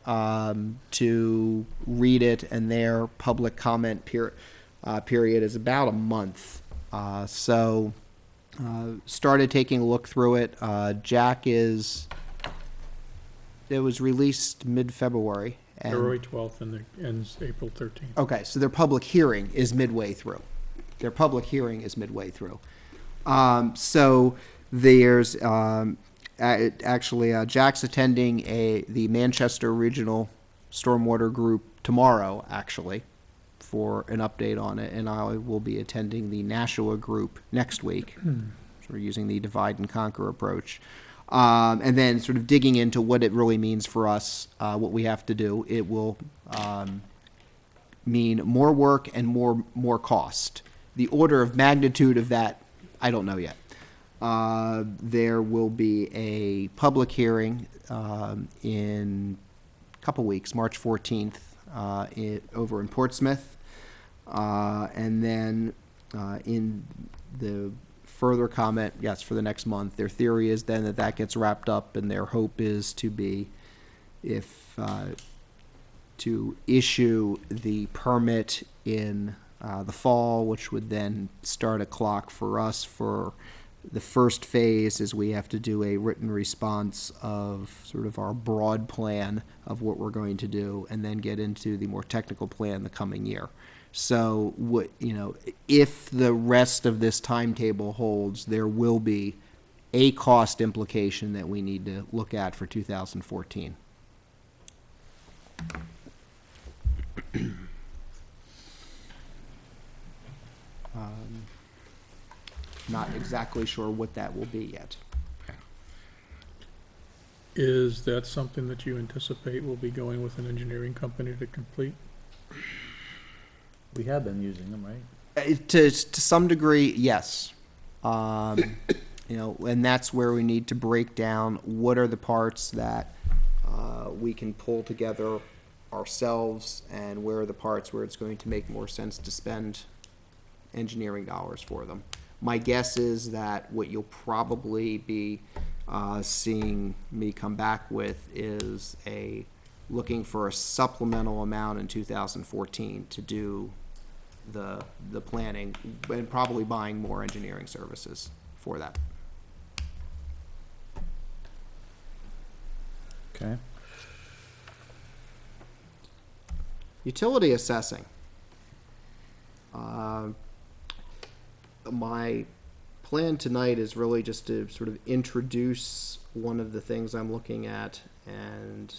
to read it, and their public comment period is about a month. Started taking a look through it. It was released mid-February. February 12th and it ends April 13th. Okay, so their public hearing is midway through. So there's actually Jack's attending the Manchester Regional Stormwater Group tomorrow, actually, for an update on it, and I will be attending the Nashua Group next week. So we're using the divide and conquer approach. And then sort of digging into what it really means for us, what we have to do. It will mean more work and more cost. The order of magnitude of that, I don't know yet. There will be a public hearing in a couple weeks, March 14th, over in Portsmouth. And then in the further comment, yes, for the next month. Their theory is then that gets wrapped up, and their hope is to issue the permit in the fall, which would then start a clock for us for the first phase, is we have to do a written response of sort of our broad plan of what we're going to do, and then get into the more technical plan the coming year. So, if the rest of this timetable holds, there will be a cost implication that we need to look at for 2014. Not exactly sure what that will be yet. Is that something that you anticipate will be going with an engineering company to complete? We have been using them, right? To some degree, yes. And that's where we need to break down what are the parts that we can pull together ourselves and where are the parts where it's going to make more sense to spend engineering dollars for them. My guess is that what you'll probably be seeing me come back with is looking for a supplemental amount in 2014 to do the planning, and probably buying more engineering services for that. Okay. Utility assessing. My plan tonight is really just to sort of introduce one of the things I'm looking at and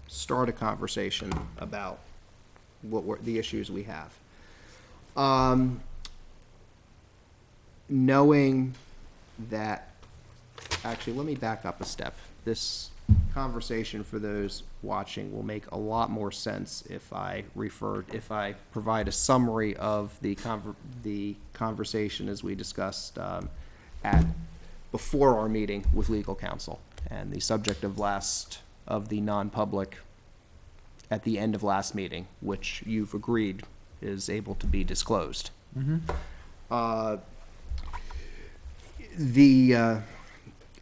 start a conversation about the issues we have. Knowing that, actually, let me back up a step. This conversation for those watching will make a lot more sense if I provide a summary of the conversation as we discussed before our meeting with legal counsel and the subject of the non-public at the end of last meeting, which you've agreed is able to be disclosed.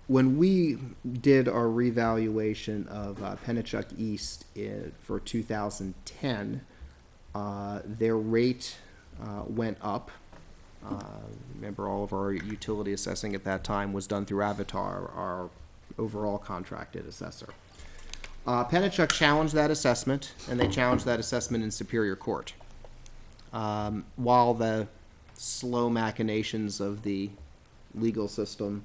When we did our revaluation of Pennachuck East for 2010, their rate went up. Remember, all of our utility assessing at that time was done through Avatar, our overall contracted assessor. Pennachuck challenged that assessment, and they challenged that assessment in Superior Court. While the slow machinations of the legal system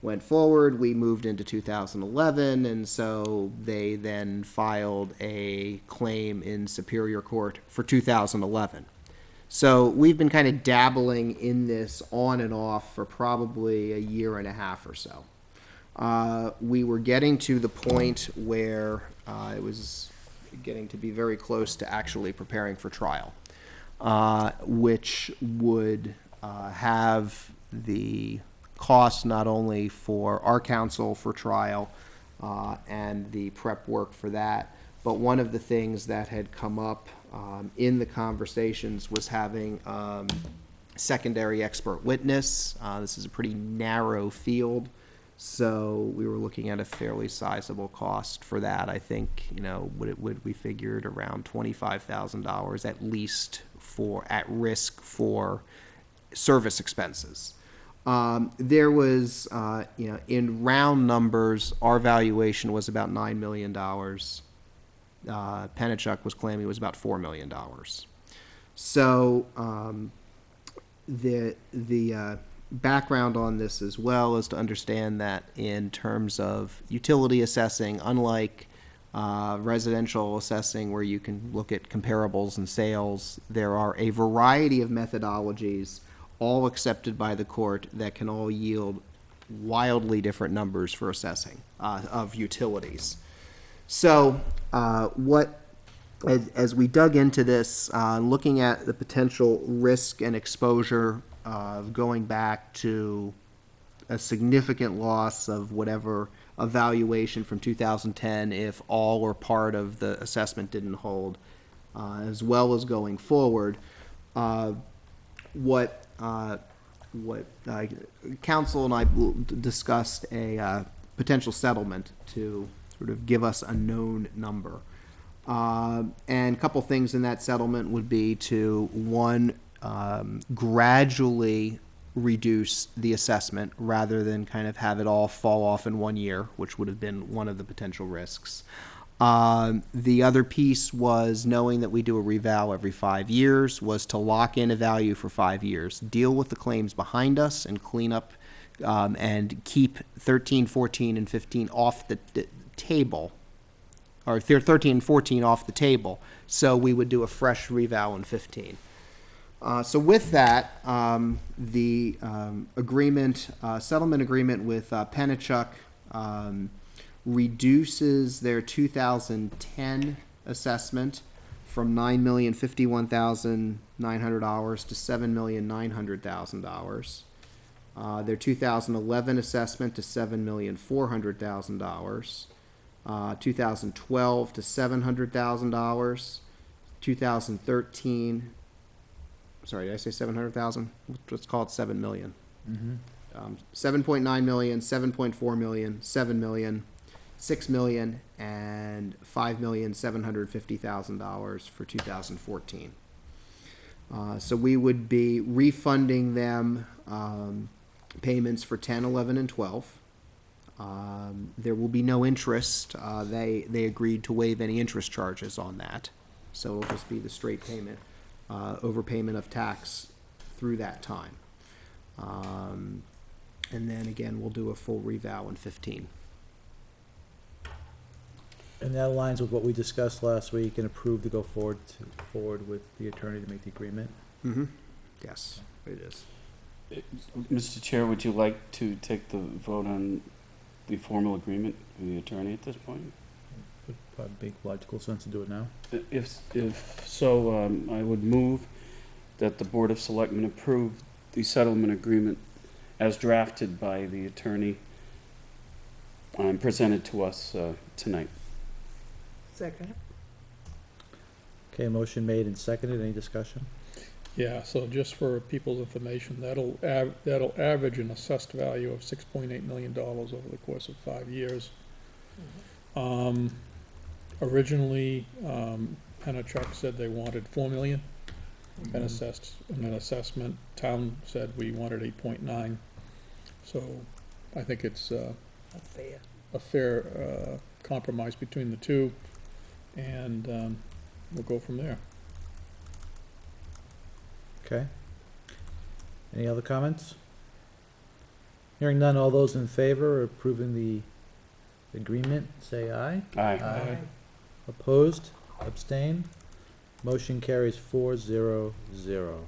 went forward, we moved into 2011, and so they then filed a claim in Superior Court for 2011. So we've been kind of dabbling in this on and off for probably a year and a half or so. We were getting to the point where it was getting to be very close to actually preparing for trial, which would have the cost not only for our counsel for trial and the prep work for that, but one of the things that had come up in the conversations was having secondary expert witness. This is a pretty narrow field, so we were looking at a fairly sizable cost for that. I think, we figured around $25,000 at least at risk for service expenses. There was, in round numbers, our valuation was about $9 million. Pennachuck was claiming it was about $4 million. So the background on this as well is to understand that in terms of utility assessing, unlike residential assessing where you can look at comparables and sales, there are a variety of methodologies all accepted by the court that can all yield wildly different numbers for assessing of utilities. So as we dug into this, looking at the potential risk and exposure of going back to a significant loss of whatever evaluation from 2010 if all or part of the assessment didn't hold, as well as going forward, what council and I discussed a potential settlement to sort of give us a known number. And a couple things in that settlement would be to, one, gradually reduce the assessment rather than kind of have it all fall off in 1 year, which would have been one of the potential risks. The other piece was, knowing that we do a reval every 5 years, was to lock in a value for 5 years, deal with the claims behind us and clean up and keep 13, 14, and 15 off the table, or 13 and 14 off the table, so we would do a fresh reval in 15. So with that, the settlement agreement with Pennachuck reduces their 2010 assessment from $9,051,900 to $7,900,000. Their 2011 assessment to $7,400,000. 2012 to $700,000, 2013, sorry, did I say 700,000? Let's call it 7 million. 7.9 million, 7.4 million, 7 million, 6 million, and $5,750,000 for 2014. So we would be refunding them payments for 10, 11, and 12. There will be no interest. They agreed to waive any interest charges on that. So it'll just be the straight payment, overpayment of tax through that time. And then again, we'll do a full revow in 15. And that aligns with what we discussed last week and approved to go forward with the attorney to make the agreement. Mm-hmm. Yes, it is. Mr. Chair, would you like to take the vote on the formal agreement with the attorney at this point? Would probably make logical sense to do it now. If so, I would move that the Board of Selectmen approve the settlement agreement as drafted by the attorney presented to us tonight. Second. Okay, motion made and seconded. Any discussion? Yeah, so just for people's information, that'll average an assessed value of $6.8 million over the course of 5 years. Originally, Penachuk said they wanted 4 million, an assessment. Town said we wanted 8.9. So I think it's a fair compromise between the two, and we'll go from there. Okay. Any other comments? Hearing none, all those in favor of approving the agreement, say aye. Aye. Opposed? Abstained? Motion carries 4-0-0.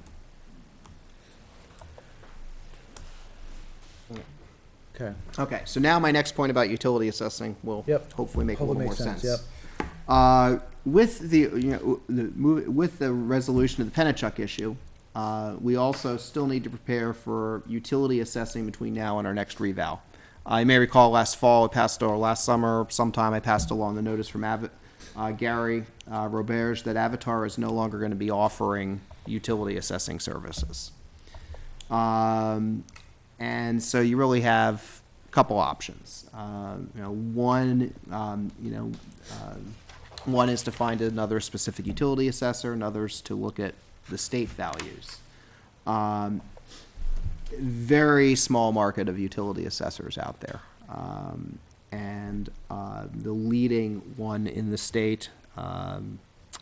Okay. Okay, so now my next point about utility assessing will Yep. hopefully make a little Hopefully more makes sense. Yep. With with the resolution of the Penachuk issue, we also still need to prepare for utility assessing between now and our next revow. You may recall last fall, last summer, sometime I passed along the notice from Gary Roberge that Avatar is no longer going to be offering utility assessing services. And so you really have a couple options. One is to find another specific utility assessor, and others to look at the state values. Very small market of utility assessors out there. And the leading one in the state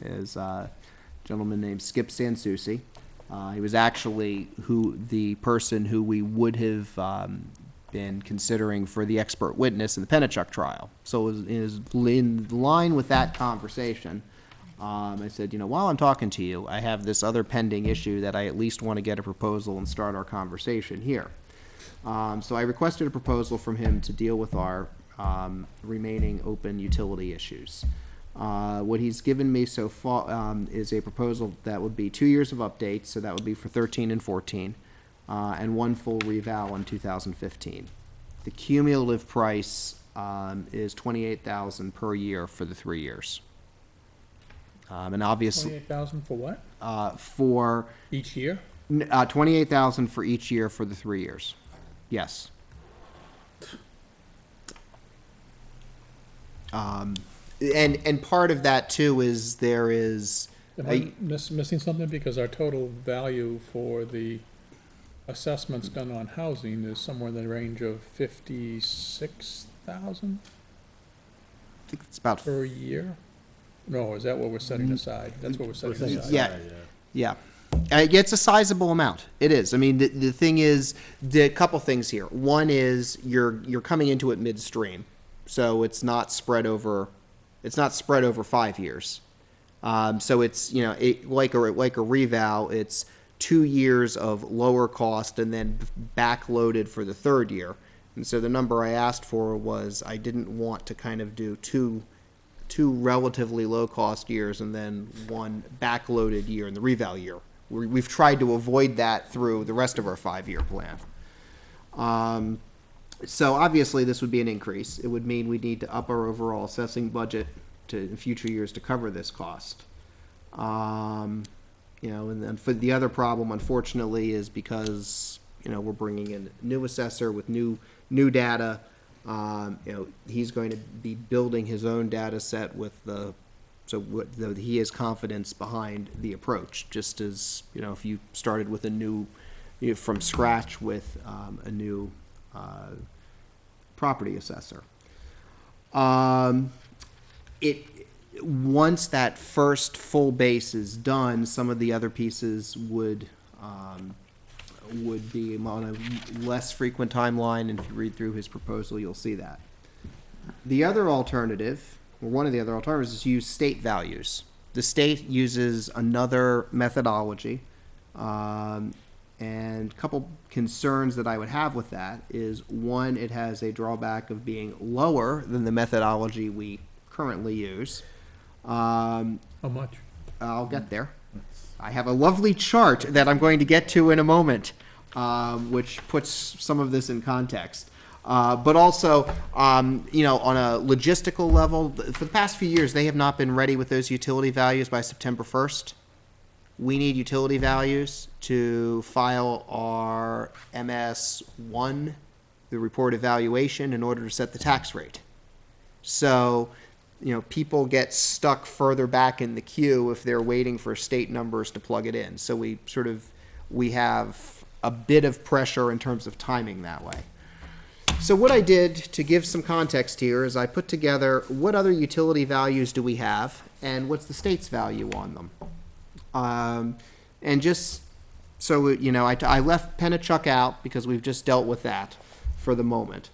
is a gentleman named Skip Sansucci. He was actually the person who we would have been considering for the expert witness in the Penachuk trial. So it was in line with that conversation. I said, while I'm talking to you, I have this other pending issue that I at least want to get a proposal and start our conversation here. So I requested a proposal from him to deal with our remaining open utility issues. What he's given me so far is a proposal that would be 2 years of updates, so that would be for 13 and 14, and one full revow in 2015. The cumulative price is $28,000 per year for the 3 years. And obviously, 28,000 for what? For Each year? 28,000 for each year for the 3 years. Yes. And part of that too is there is. Am I missing something? Because our total value for the assessments done on housing is somewhere in the range of 56,000 I think it's about. per year? No, is that what we're setting aside? That's what we're setting aside? Yeah. Yeah. It's a sizable amount. It is. I mean, the thing is, a couple things here. One is you're coming into it midstream, so it's not spread over 5 years. So it's like a revow. It's 2 years of lower cost and then backloaded for the third year. And so the number I asked for was I didn't want to kind of do two relatively low cost years and then one backloaded year in the revow year. We've tried to avoid that through the rest of our 5-year plan. So obviously, this would be an increase. It would mean we'd need to up our overall assessing budget in future years to cover this cost. And then for the other problem, unfortunately, is because, we're bringing in a new assessor with new data. He's going to be building his own data set with he has confidence behind the approach, just as, if you started with a new, from scratch with a new property assessor. Once that first full base is done, some of the other pieces would be on a less frequent timeline, and if you read through his proposal, you'll see that. The other alternative, or one of the other alternatives, is to use state values. The state uses another methodology, and a couple concerns that I would have with that is, one, it has a drawback of being lower than the methodology we currently use. How much? I'll get there. I have a lovely chart that I'm going to get to in a moment, which puts some of this in context. But also, on a logistical level, for the past few years, they have not been ready with those utility values by September 1st. We need utility values to file our MS1, the report evaluation, in order to set the tax rate. So, people get stuck further back in the queue if they're waiting for state numbers to plug it in. So we have a bit of pressure in terms of timing that way. So what I did to give some context here is I put together what other utility values do we have and what's the state's value on them. And just so, I left Pennachuck out because we've just dealt with that for the moment.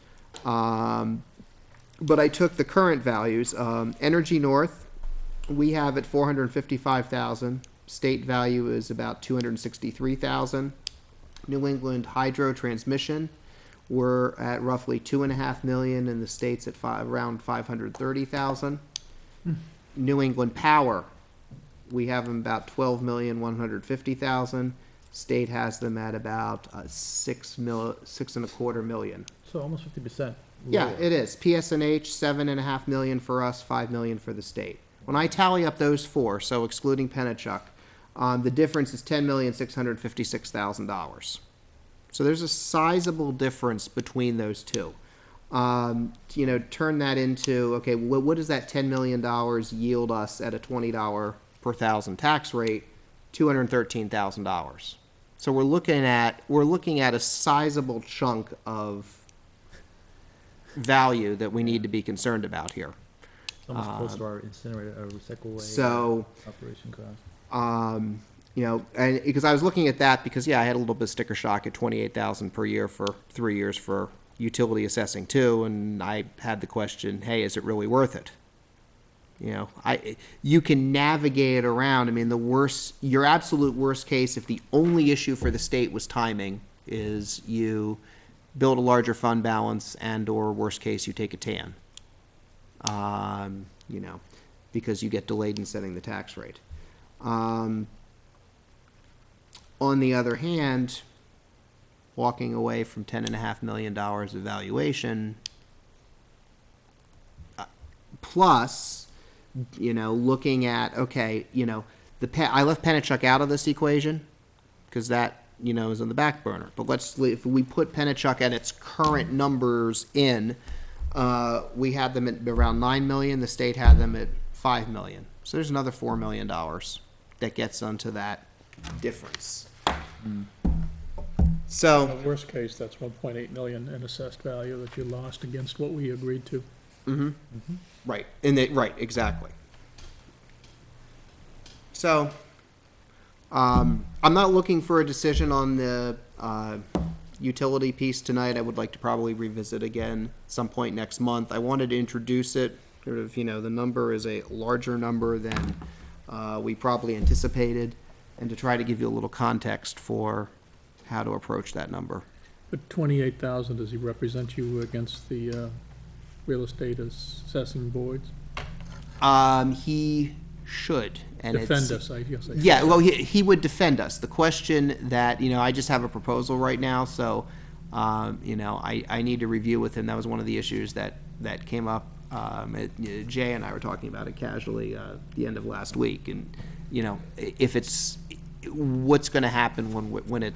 But I took the current values. Energy North, we have at 455,000. State value is about 263,000. New England Hydro Transmission, we're at roughly 2.5 million, and the state's at around 530,000. New England Power, we have them about 12,150,000. State has them at about 6.25 million. So almost 50%. Yeah, it is. PSNH, 7.5 million for us, 5 million for the state. When I tally up those four, so excluding Pennachuck, the difference is $10,656,000. So there's a sizable difference between those two. Turn that into, okay, what does that $10 million yield us at a $20 per thousand tax rate? $213,000. So we're looking at a sizable chunk of value that we need to be concerned about here. Almost close to our incinerator, our recycle way operation cost. And because I was looking at that because, I had a little bit of sticker shock at $28,000 per year for 3 years for utility assessing too, and I had the question, hey, is it really worth it? You can navigate it around. I mean, your absolute worst case, if the only issue for the state was timing, is you build a larger fund balance and/or worst case, you take a TAN. Because you get delayed in setting the tax rate. On the other hand, walking away from $10.5 million of valuation, plus, looking at, okay, I left Pennachuck out of this equation because that, is on the back burner. But if we put Pennachuck at its current numbers in, we had them at around 9 million. The state had them at 5 million. So there's another $4 million that gets onto that difference. So, In the worst case, that's 1.8 million in assessed value that you lost against what we agreed to. right, right, exactly. So, I'm not looking for a decision on the utility piece tonight. I would like to probably revisit again some point next month. I wanted to introduce it. The number is a larger number than we probably anticipated, and to try to give you a little context for how to approach that number. But 28,000, does he represent you against the real estate assessing boards? He should. And Defend us, I guess. Yeah, well, he would defend us. The question that, I just have a proposal right now, so You know, I need to review with him. That was one of the issues that came up. Jay and I were talking about it casually the end of last week, and you know, if it's what's going to happen when it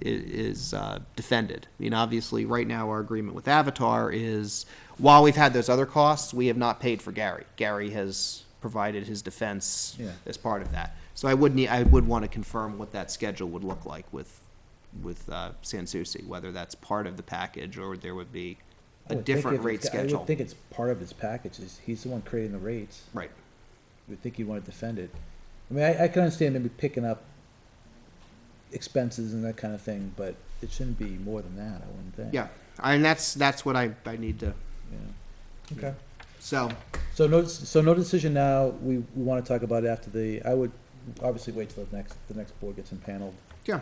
is defended. I mean, obviously, right now our agreement with Avatar is, while we've had those other costs, we have not paid for Gary. Gary has provided his defense as part of that. So I would want to confirm what that schedule would look like with Sanssouci, whether that's part of the package or there would be a different rate I schedule. would think it's part of his package. He's the one creating the rates. Right. You would think you want to defend it. I mean, I can understand maybe picking up expenses and that kind of thing, but it shouldn't be more than that, I wouldn't think. Yeah, and that's what I need to. Yeah. Okay. So So no decision now. We want to talk about it after I would obviously wait till the next board gets impaneled. yeah,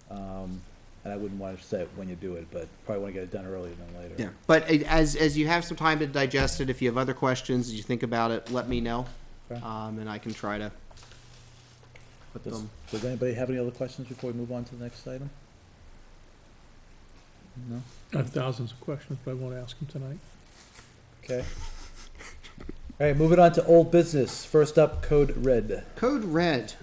And I wouldn't want to say when you do it, but probably want to get it done earlier than later. yeah. But as you have some time to digest it, if you have other questions, as you think about it, let me know, Okay. and I can try to put them. Does anybody have any other questions before we move on to the next item? No? I have thousands of questions, but I won't ask them tonight. Okay. All right, moving on to old business. First up, Code Red. Code Red,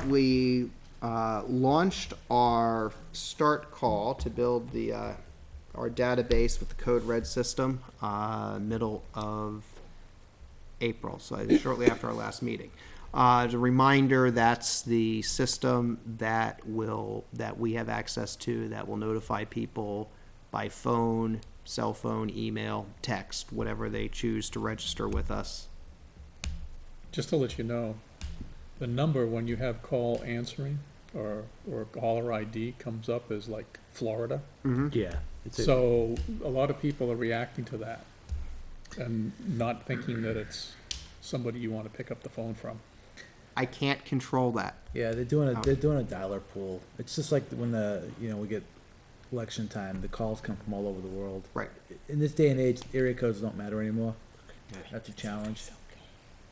we launched our start call to build our database with the Code Red system middle of April, so shortly after our last meeting. As a reminder, that's the system that we have access to that will notify people by phone, cell phone, email, text, whatever they choose to register with us. Just to let you know, the number when you have call answering or caller ID comes up as like Florida. Yeah. So a lot of people are reacting to that and not thinking that it's somebody you want to pick up the phone from. I can't control that. Yeah, they're doing a dialer pool. It's just like when we get election time, the calls come from all over the world. Right. In this day and age, area codes don't matter anymore. That's a challenge.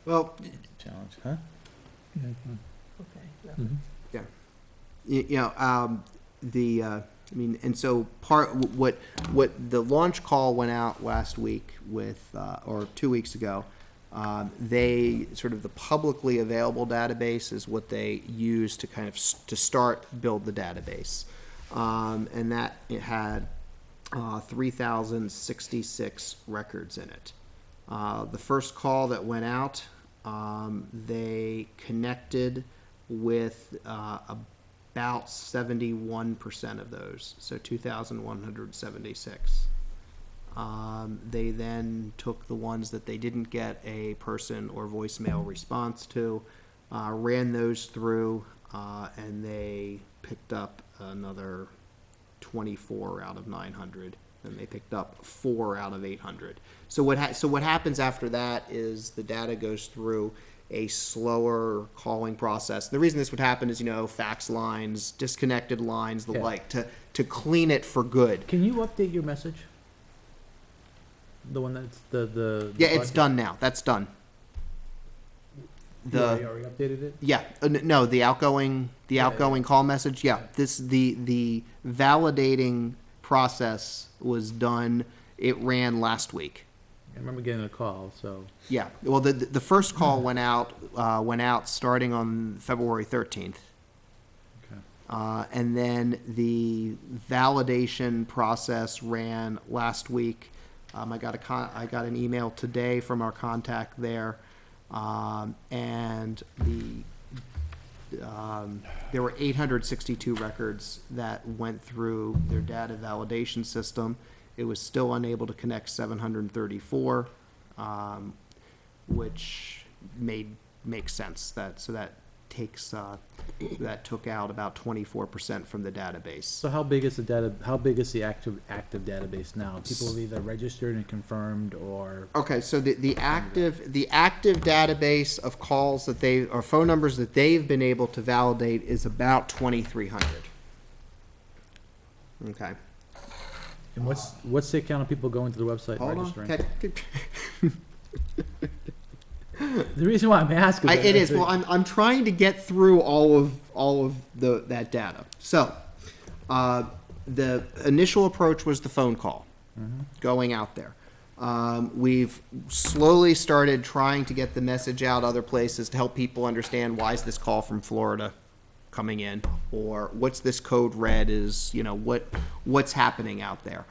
Well, Huh? Mhm. I mean, and so what the launch call went out last week or 2 weeks ago. They sort of the publicly available database is what they use to kind of to start build the database, and that it had 3,066 records in it. The first call that went out, they connected with about 71% of those, so 2,176. They then took the ones that they didn't get a person or voicemail response to, ran those through, and they picked up another 24 out of 900. And they picked up 4 out of 800. So what happens after that is the data goes through a slower calling process. The reason this would happen is, fax lines, disconnected lines, the like, to clean it for good. Can you update your message? The one that's the Yeah, it's done now. That's done. You already updated it? Yeah, no, the outgoing call message. Yeah, the validating process was done. It ran last week. I remember getting a call, so. Yeah, well, the first call went out starting on February 13th. Okay. And then the validation process ran last week. I got an email today from our contact there, and there were 862 records that went through their data validation system. It was still unable to connect 734, which makes sense. That took out about 24% from the database. So how big is the active database now? People have either registered and confirmed or. Okay, so the active database of calls or phone numbers that they've been able to validate is about 2,300. Okay. And what's the account of people going to the website and Hold registering? on. The reason why I'm asking. It is. Well, I'm trying to get through all of that data. So, the initial approach was the phone call, going out there. We've slowly started trying to get the message out other places to help people understand, why is this call from Florida coming in, or what's this code red, is, what's happening out there.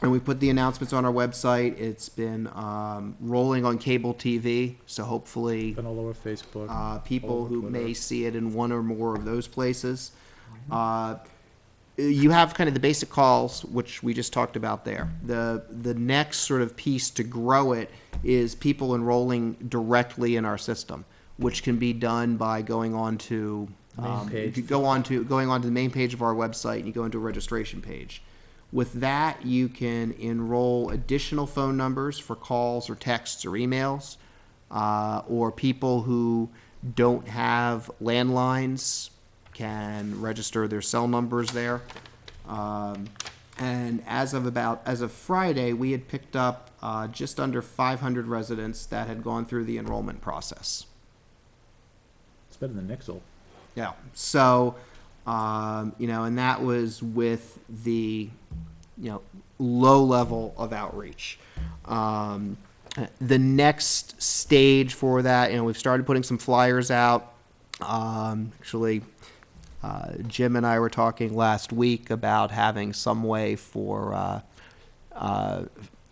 And we put the announcements on our website. It's been rolling on cable TV, so hopefully Been all over Facebook. people over who Twitter. may see it in one or more of those places. You have kind of the basic calls, which we just talked about there. The next sort of piece to grow it is people enrolling directly in our system, which can be done by going on to Main page. going on to the main page of our website, and you go into a registration page. With that, you can enroll additional phone numbers for calls or texts or emails, or people who don't have landlines can register their cell numbers there. And as of Friday, we had picked up just under 500 residents that had gone through the enrollment process. It's better than Nixle. Yeah, so, and that was with the, low level of outreach. The next stage for that, we've started putting some flyers out. Actually, Jim and I were talking last week about having some way for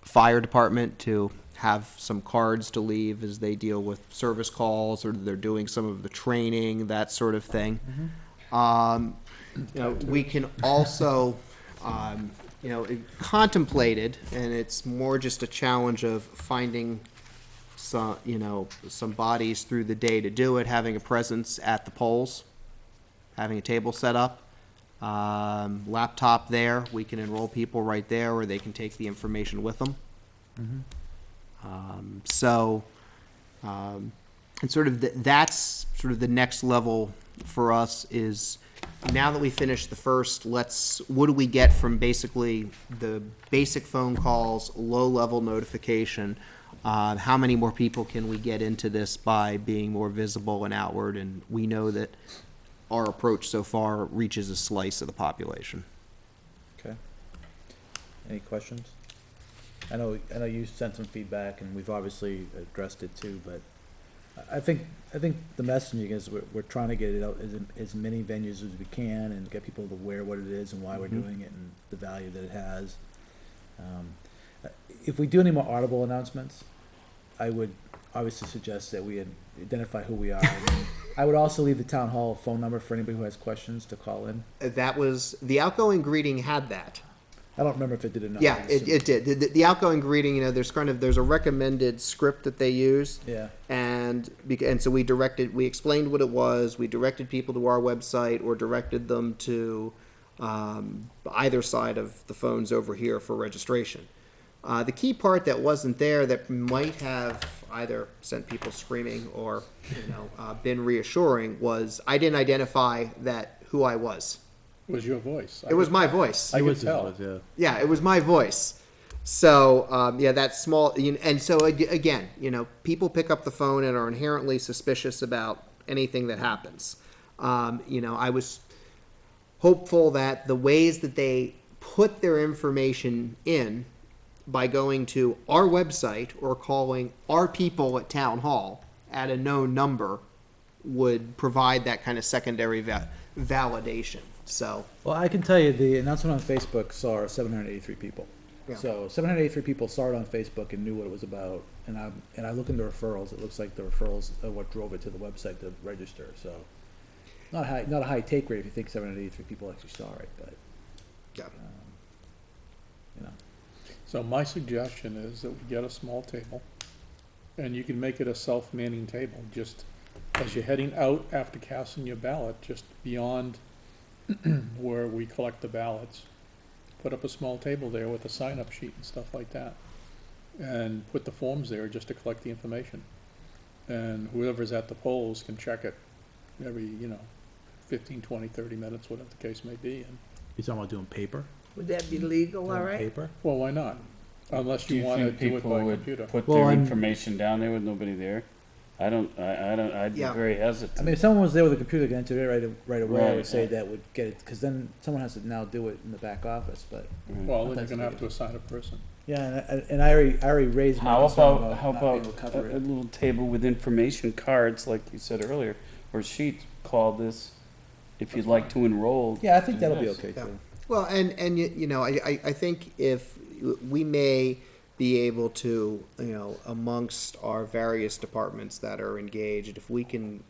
fire department to have some cards to leave as they deal with service calls, or they're doing some of the training, that sort of thing. We can also, contemplated, and it's more just a challenge of finding some bodies through the day to do it, having a presence at the polls, having a table set up, laptop there, we can enroll people right there, or they can take the information with them. And sort of that's sort of the next level for us is, now that we finished the first, what do we get from basically the basic phone calls, low-level notification? How many more people can we get into this by being more visible and outward? And we know that our approach so far reaches a slice of the population. Okay. Any questions? I know you sent some feedback, and we've obviously addressed it too, but I think the messaging is we're trying to get it out as many venues as we can and get people aware what it is and why we're doing it and the value that it has. If we do any more audible announcements, I would obviously suggest that we identify who we are. I would also leave the town hall phone number for anybody who has questions to call in. That was, the outgoing greeting had that. I don't remember if it did or not. Yeah, it did. The outgoing greeting, there's a recommended script that they use. Yeah. And so we explained what it was, we directed people to our website, or directed them to either side of the phones over here for registration. The key part that wasn't there, that might have either sent people screaming or been reassuring, was I didn't identify who I was. It was your voice. It was my voice. I could tell. Yeah, it was my voice. So, that's small. And so, again, people pick up the phone and are inherently suspicious about anything that happens. I was hopeful that the ways that they put their information in, by going to our website or calling our people at town hall at a known number, would provide that kind of secondary validation. So, Well, I can tell you the announcement on Facebook saw 783 people. Yeah. So 783 people saw it on Facebook and knew what it was about. And I look into referrals. It looks like the referrals are what drove it to the website to register. So not a high take rate if you think 783 people actually saw it, but yeah. So my suggestion is that we get a small table, and you can make it a self-manning table, just as you're heading out after casting your ballot, just beyond where we collect the ballots. Put up a small table there with a sign-up sheet and stuff like that, and put the forms there just to collect the information. And whoever's at the polls can check it every, 15, 20, 30 minutes, whatever the case may be. And, you're talking about doing paper? Would that be legal, all Doing right? Paper? well, why not? Unless Do you you want to think do it people by would computer. put Well, their I'm- information down there with nobody there? I'd be Yeah. very I hesitant. mean, if someone was there with a computer, they could enter it right away, I would Right, say yeah. that would get it, because then someone has to now do it in the back office, but, Well, then you're gonna have to assign a person. yeah, and I already raised my How concern about, how not being about able to cover a it. little table with information cards, like you said earlier, or sheets, call this, if you'd like to enroll. Yeah, I think do that'll be this. okay, Yeah. too. Well, and you know, I think if we may be able to, you know, amongst our various departments that are engaged, if we can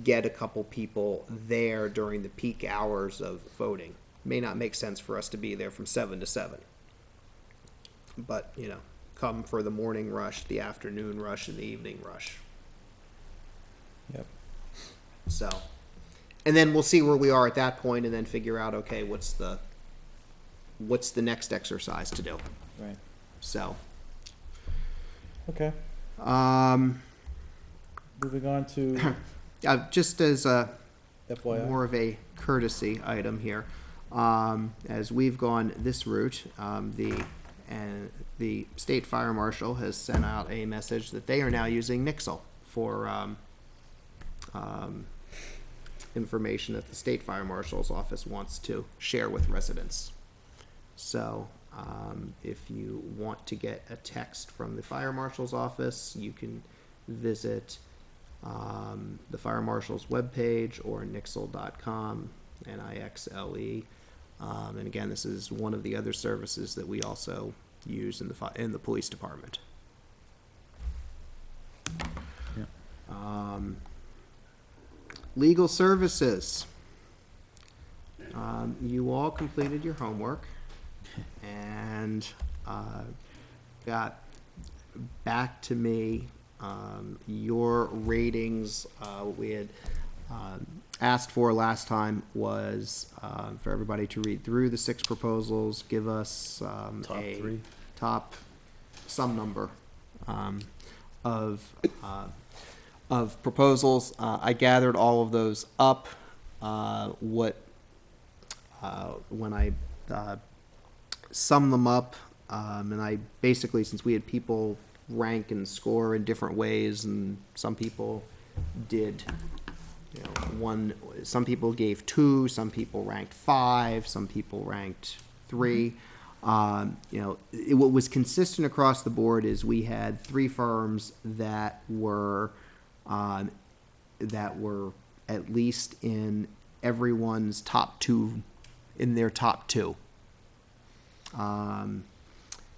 get a couple people there during the peak hours of voting, may not make sense for us to be there from 7 to 7. But, you know, come for the morning rush, the afternoon rush, and the evening rush. Yep. So, and then we'll see where we are at that point, and then figure out, okay, what's the next exercise to do. Right, So, okay, moving on to just as a FYI. more of a courtesy item here, as we've gone this route, the state fire marshal has sent out a message that they are now using Nixle for information that the state fire marshal's office wants to share with residents. So, if you want to get a text from the fire marshal's office, you can visit the fire marshal's webpage or nixle.com, Nixle. And again, this is one of the other services that we also use in the police department. Yeah. Legal services. You all completed your homework and got back to me your ratings. We had asked for last time was for everybody to read through the 6 proposals, give us Top 3. some number of proposals. I gathered all of those up. When I summed them up, and I basically, since we had people rank and score in different ways, and some people did, you know, some people gave 2, some people ranked 5, some people ranked 3. You know, what was consistent across the board is we had 3 firms that were at least in everyone's top 2, in their top 2.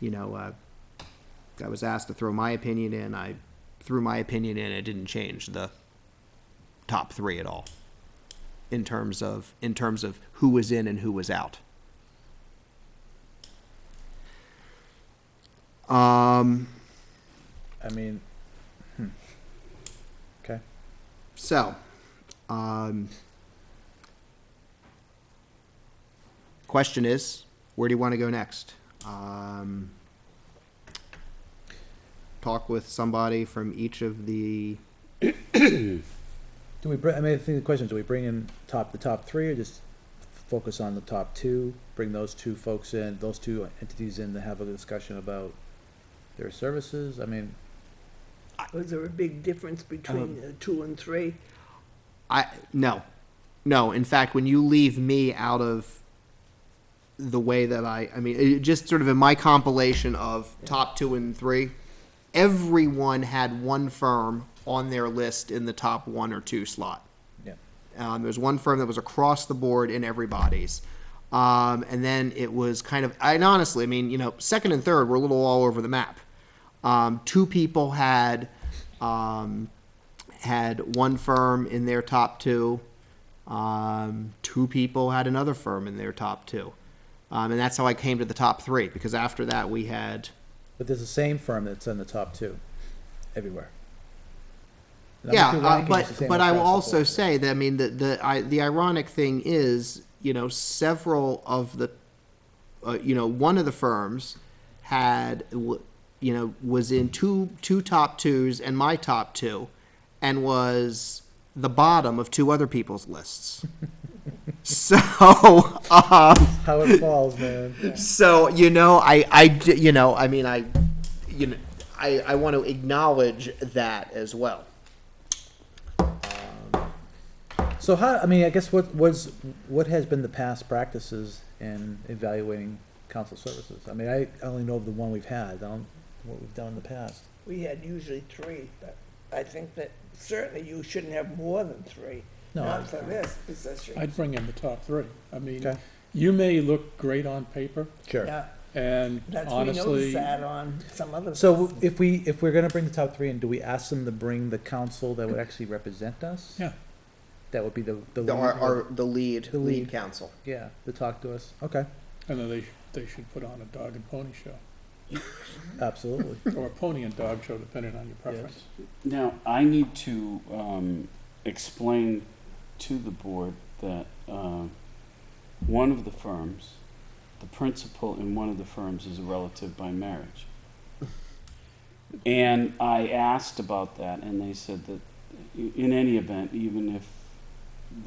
You know, I was asked to throw my opinion in. I threw my opinion in. It didn't change the top 3 at all in terms of who was in and who was out. I mean, okay. So, question is, where do you want to go next? Talk with somebody from each of the. Do we bring, I mean, I think the question is, do we bring in the top 3, or just focus on the top 2? Bring those 2 folks in, those 2 entities in to have a discussion about their services? I mean, Was there a big difference between 2 and 3? No. In fact, when you leave me out of the way that I mean, it just sort of in my compilation of top 2 and 3, everyone had one firm on their list in the top 1 or 2 slot. yeah, There's one firm that was across the board in everybody's. And then it was kind of, and honestly, I mean, you know, second and third were a little all over the map. 2 people had one firm in their top 2. 2 people had another firm in their top 2. And that's how I came to the top 3, because after that we had. but there's the same firm that's in the top 2 everywhere. The Yeah, number 2 ranking is the same but I will across the also board. say that, I mean, the ironic thing is, you know, several of the, you know, one of the firms had, you know, was in two top 2s and my top 2, and was the bottom of 2 other people's lists. So, How it falls, man. so, you know, you know, I mean, I want to acknowledge that as well. So how, I mean, I guess what has been the past practices in evaluating council services? I mean, I only know of the one we've had, I don't know what we've done in the past. We had usually three, but I think that certainly you shouldn't have more than three, No, not for this position. I'd bring in the top three. I mean, Okay. you may look great on paper, Sure. Yeah, and that's, we honestly, noticed that on some other. So if we're gonna bring the top three in, do we ask them to bring the council that would actually represent us? Yeah. That would be the lead, The lead, The lead. lead council. yeah, to talk to us, okay, and then they should put on a dog and pony show, absolutely. or a pony and dog show, depending on your preference. Now, I need to explain to the board that one of the firms, the principal in one of the firms is a relative by marriage. And I asked about that, and they said that in any event, even if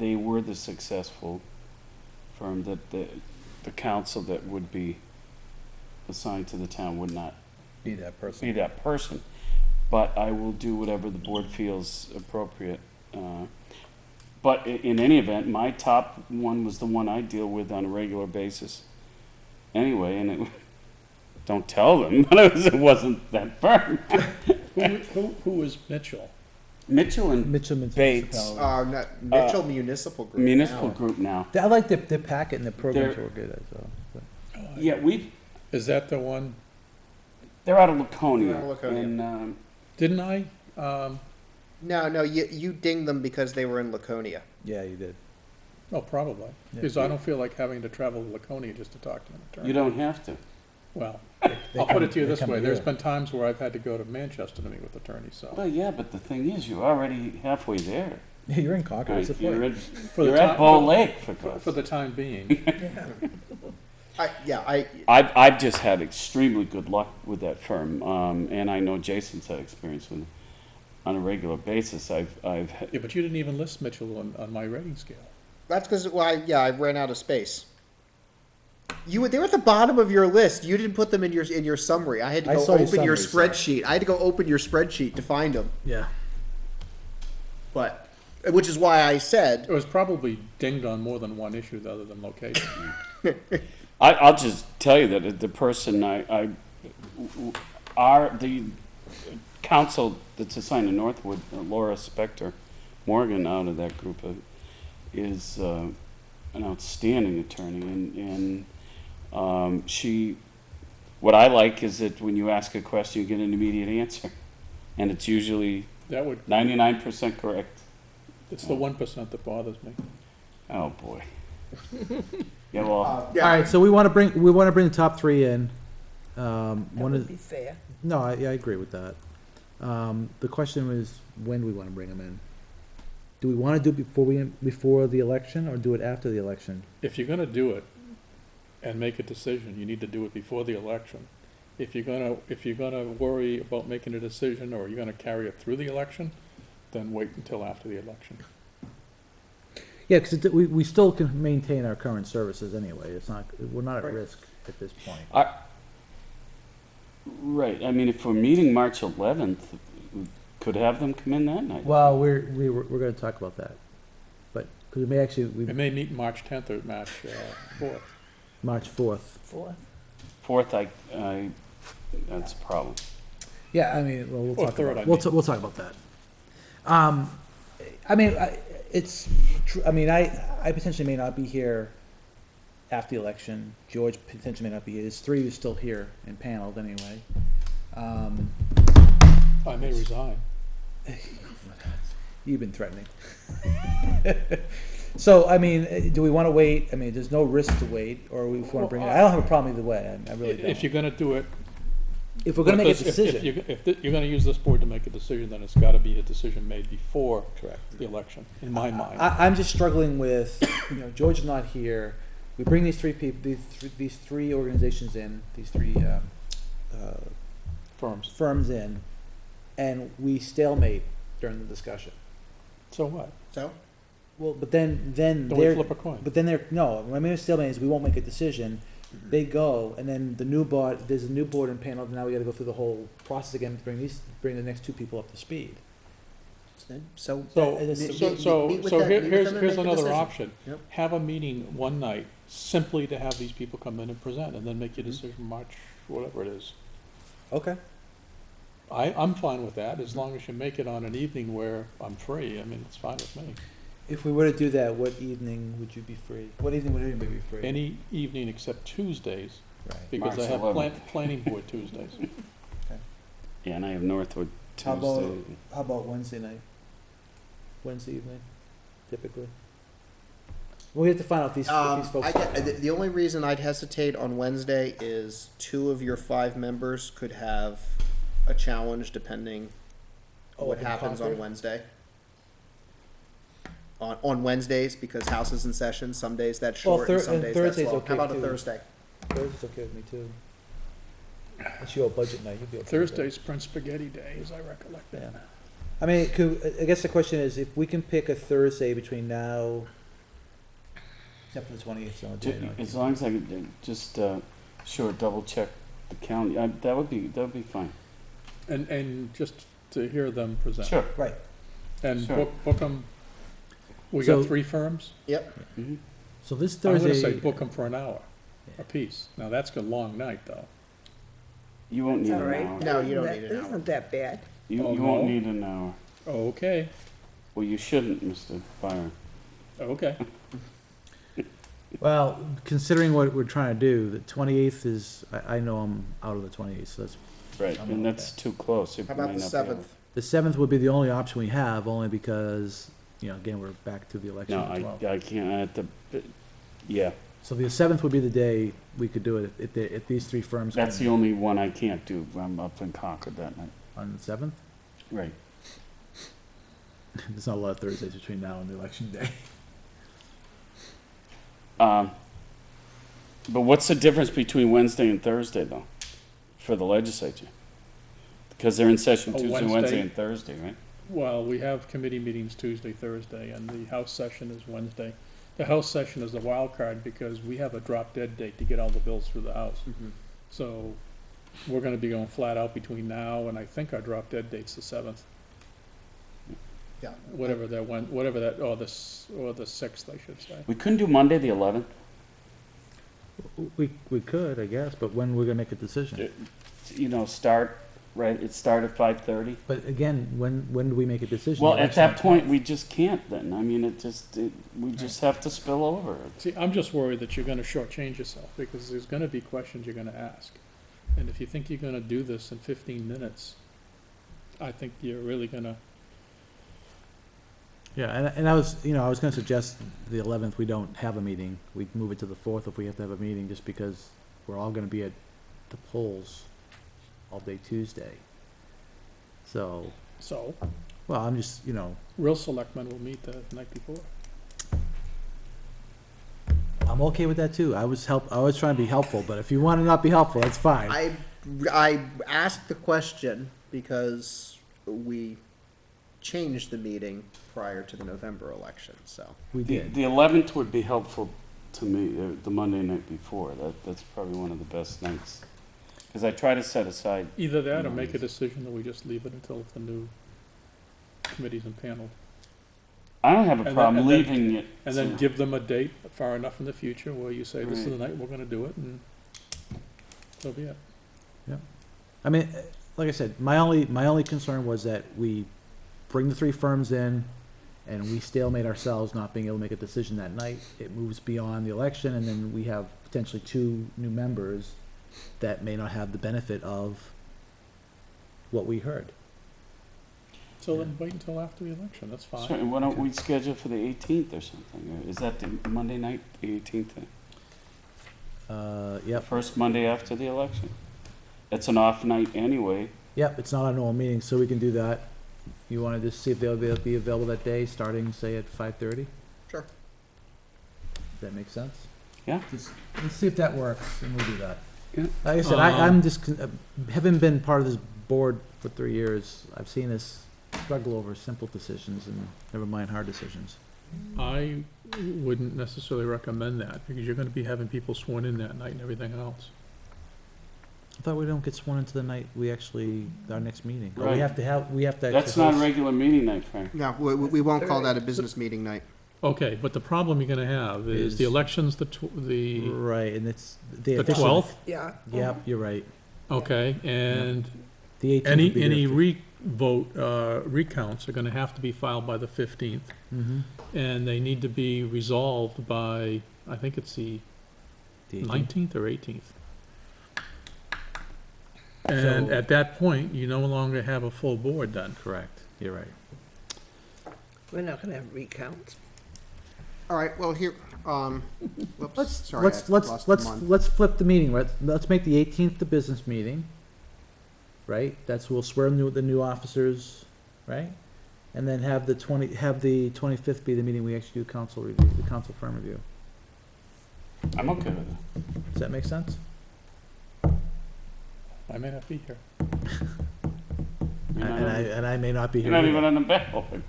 they were the successful firm, that the council that would be assigned to the town would not Be that person. be that person. But I will do whatever the board feels appropriate. But in any event, my top one was the one I deal with on a regular basis anyway, and it, don't tell them, but it wasn't that firm. Who was Mitchell? Mitchell and Mitchell Bates. Municipality. Mitchell Municipal Group. Municipal now. Group now. I like their packet and their programs They're- were good, so. Yeah, Is that the one? they're out of Laconia. They're out of Laconia. And, Didn't I? No, you dinged them because they were in Laconia. Yeah, you did. Oh, probably, Yeah. because I don't feel like having to travel to Laconia just to talk to an attorney. you don't have to. Well, They I'll put come- it to you they this come way, to there's you. been times where I've had to go to Manchester to meet with attorneys, so. Well, yeah, but the thing is, you're already halfway there. Yeah, you're in Concord, it's a You're point. at, For the you're at time- Bow Lake, for For God's the time being, I've just had extremely good luck with that firm, and I know Jason's had experience with it on a regular basis. I've yeah, but you didn't even list Mitchell on my rating scale. That's because, I ran out of space. They were at the bottom of your list. You didn't put them in your summary. I had to I go saw your open your summary, spreadsheet. I had to go open your spreadsheet to find them. Yeah. But, which is why I said, It was probably dinged on more than one issue other than location. I'll just tell you that the person the counsel that's assigned to Northwood, Laura Spector Morgan, out of that group, is an outstanding attorney, and she. What I like is that when you ask a question, you get an immediate answer, and it's usually That would, 99% correct. it's the 1% that bothers me. Oh boy. Yeah, well. All right, so we wanna bring the top three in. That One is, would be fair. no, I agree with that. The question was, when do we wanna bring them in? Do we wanna do it before the election, or do it after the election? If you're gonna do it and make a decision, you need to do it before the election. If you're gonna worry about making a decision, or you're gonna carry it through the election, then wait until after the election. Yeah, because we still can maintain our current services anyway, we're not at Right. risk at this point. Right, I mean, if we're meeting March 11th, we could have them come in that night. Well, we're gonna talk about that, but, because we may actually, It may meet March 10th or March 4th. March 4th. Fourth. 4th, that's a problem. Yeah, I mean, well, we'll Or talk third, about, I we'll, mean. we'll talk about that. I mean, I potentially may not be here after the election. George potentially may not be here. There's three who's still here and paneled anyway. I may resign. You've been threatening. So, I mean, do we want to wait? I mean, there's no risk to wait, or we want to bring it, I don't have a problem either way, I really don't. If you're gonna do it. If we're gonna make a because decision. If you're gonna use this board to make a decision, then it's gotta be a decision made before Correct. the election, in my mind. I'm just struggling with, George is not here. We bring these three people, these three organizations in, these three Firms. firms in, and we stalemate during the discussion. So what? so, Well, but then Then we they're, flip a coin. but then no, what I mean stalemate is we won't make a decision. They go, and then there's a new board and panel, now we gotta go through the whole process again to bring the next two people up to speed. So. So, it is- meet- so, meet- so, meet with so them- here- meet with here's, them and here's make a another decision. option. Yep. Have a meeting one night simply to have these people come in and present, and then make your decision March, whatever it is. Okay. I'm fine with that, as long as you make it on an evening where I'm free. I mean, it's fine with me. If we were to do that, what evening would you be free? What evening would anybody be free? Any evening except Tuesdays, Right. because I March have 11th. planning board Tuesdays. Yeah, and I have Northwood How about- Tuesday. How about Wednesday night? Wednesday evening, typically? We have to find out if these folks. The only reason I'd hesitate on Wednesday is 2 of your 5 members could have a challenge depending Oh, what in happens on Concord? Wednesday. On Wednesdays, because House is in session, some days that's Well, short and some and days that's Thursday's long. okay, How about a too. Thursday? Thursday's okay with me too. It's your budget night, you'll be okay with that. Thursday's Prince Spaghetti Day, as I recollect it. Yeah. I mean, I guess the question is, if we can pick a Thursday between now, except for the 28th, on the day. no, I As can't. long as I could just, sure, double check the calendar, that would be fine. And just to hear them present. Sure. Right. And Sure. book them, we So- got 3 firms? Yep. Mhm. So this I'm gonna say Thursday, book them for an hour apiece. Now, that's a long night, though. You won't need It's all an right. hour. No, you don't That need an hour. isn't that bad. You Oh, won't no? need an hour. Okay, Well, you shouldn't, Mr. Byron. okay. well, considering what we're trying to do, the 28th is, I know I'm out of the 28th, so that's, Right, I'm and that's too close. It How may about the not be able- 7th? the 7th would be the only option we have, only because, again, we're back to the election No, on the 12th. I can't, I have to, yeah, So the 7th would be the day we could do it, if these 3 firms. that's can- the only one I can't do. I'm up in Concord that night. On the 7th? Right. There's not a lot of Thursdays between now and the election day. But what's the difference between Wednesday and Thursday, though, for the legislature? Because they're in session Oh, Tuesday, Wednesday. Wednesday, and Thursday, right? Well, we have committee meetings Tuesday, Thursday, and the House session is Wednesday. The House session is the wild card because we have a drop dead date to get all the bills through the House. Mhm. So we're gonna be going flat out between now and I think our drop dead date's the 7th, Yeah. whatever that one, whatever that, or the 6th, I should say. We couldn't do Monday, the 11th? We could, I guess, but when we're gonna make a decision? You know, start, right, it started at 5:30? But again, when do we make a decision? Well, The at election that point, we just can't then. I mean, we just have to spill over. See, I'm just worried that you're gonna shortchange yourself because there's gonna be questions you're gonna ask. And if you think you're gonna do this in 15 minutes, I think you're really gonna, Yeah, and I was gonna suggest the 11th, we don't have a meeting. We'd move it to the 4th if we have to have a meeting, just because we're all gonna be at the polls all day Tuesday. So, so, well, I'm just, real selectmen will meet the night before. I'm okay with that too. I was trying to be helpful, but if you wanna not be helpful, that's fine. I asked the question because we changed the meeting prior to the November election, so. We did. The 11th would be helpful to me, the Monday night before. That's probably one of the best nights. Because I try to set aside, Either that or make a decision that we just leave it until the new committees and panel. I don't have a And then- problem and then- leaving it. And then to- give them a date far enough in the future where you say, this is the Right. night we're gonna do it, and so be it. I mean, like I said, my only concern was that we bring the 3 firms in and we stalemate ourselves not being able to make a decision that night. It moves beyond the election and then we have potentially 2 new members that may not have the benefit of what we heard. So then wait until after the election, that's fine. Certainly, why don't we schedule for the 18th or something? Or is that the Monday night, the 18th? The Yep, first Monday after the election? It's an off night anyway. yep, it's not a normal meeting, so we can do that. You wanna just see if they'll be available that day, starting, say, at 5:30? Sure. Does that make sense? Yeah. Let's see if that works, and we'll do that. Yeah. Like I said, I'm just, having been part of this board for 3 years, I've seen us struggle over simple decisions and never mind hard decisions. I wouldn't necessarily recommend that, because you're gonna be having people sworn in that night and everything else. I thought we don't get sworn into the night we actually, our next meeting. Oh, Right. we have to actually. That's not a host- regular meeting night, Frank. Yeah, we won't call that a business meeting night. Okay, but the problem you're gonna have is the Is- election's the Right, and it's. the 12th, Yeah. Yep, you're right. okay, and The 18th would be any their recounts are gonna have to be filed by the 15th, Mhm. and they need to be resolved by, I think it's the The 18th. 19th or 18th. And So- at that point, you no longer have a full board then. Correct, you're right. We're not gonna have recounts. All right, well, here, whoops, Let's, sorry, let's, I let's, lost let's, one. let's flip the meeting, let's make the 18th the business meeting, right? We'll swear the new officers, right? And then have the 25th be the meeting we actually do council review, the council firm review. I'm okay with that. Does that make sense? I may not be here. You're not on- And I may not be here. You're not either. even on the ballot.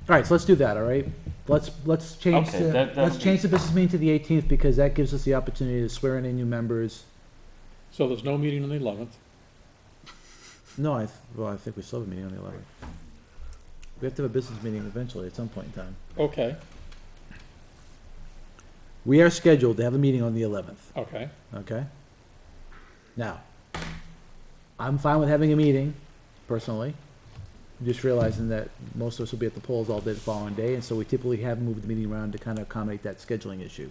All right, so let's do that, all right? Let's change Okay, the, that let's would change the business meeting to the 18th, because that gives us the opportunity to swear in any new members. So there's no meeting on the 11th. No, I think we still have a meeting on the 11th. We have to have a business meeting eventually, at some point in time. Okay, We are scheduled to have a meeting on the 11th, okay. okay? Now, I'm fine with having a meeting, personally. Just realizing that most of us will be at the polls all day the following day, and so we typically have moved the meeting around to kind of accommodate that scheduling issue.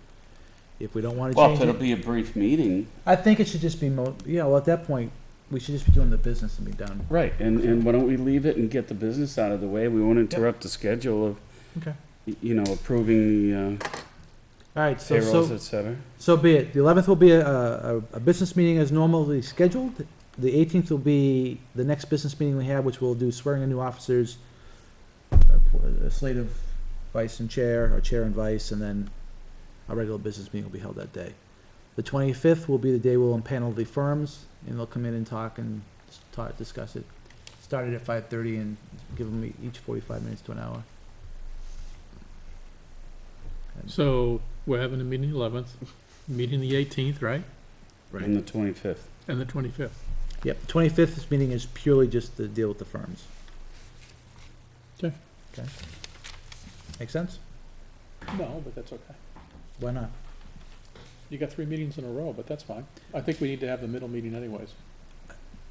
If we don't want to Well, change if it'll it, be a brief meeting. I think it should just be well, at that point, we should just be doing the business and be done. Right, and why don't we leave it and get the business out of the way? We won't interrupt the schedule of, Okay. you know, approving the All right, payrolls, et cetera. so be it. The 11th will be a business meeting as normally scheduled. The 18th will be the next business meeting we have, which will do swearing in new officers, a slate of vice and chair, or chair and vice, and then our regular business meeting will be held that day. The 25th will be the day we'll impanel the firms, and they'll come in and talk and discuss it. Start it at 5:30 and give them each 45 minutes to an hour. So we're having a meeting the 11th, meeting the 18th, right? And the 25th. And the 25th. Yep, the 25th meeting is purely just to deal with the firms. Okay. Okay. Make sense? No, but that's okay. Why not? You got 3 meetings in a row, but that's fine. I think we need to have the middle meeting anyways.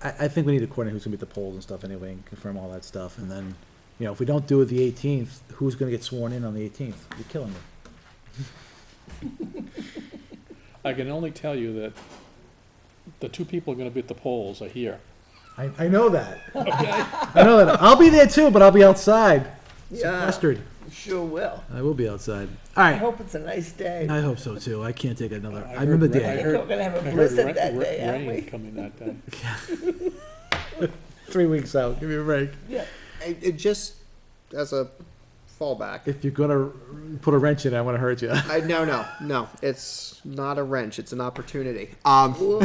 I think we need to coordinate who's gonna be at the polls and stuff anyway, and confirm all that stuff, and then, you know, if we don't do it the 18th, who's gonna get sworn in on the 18th? You're killing me. I can only tell you that the 2 people who are gonna be at the polls are here. I know that. I know that. I'll be there too, but I'll be outside, Yeah, sequestered. sure will. I will be outside. All I right. hope it's a nice day. I hope so too. I can't take another, I I remember the heard- I day. heard- We're gonna have I a heard blizzard that day, aren't rain we? coming that day. 3 weeks out, give me a break. It just, as a fallback, If you're gonna put a wrench in it, I wanna hurt you. no, it's not a wrench, it's an opportunity. Whoa.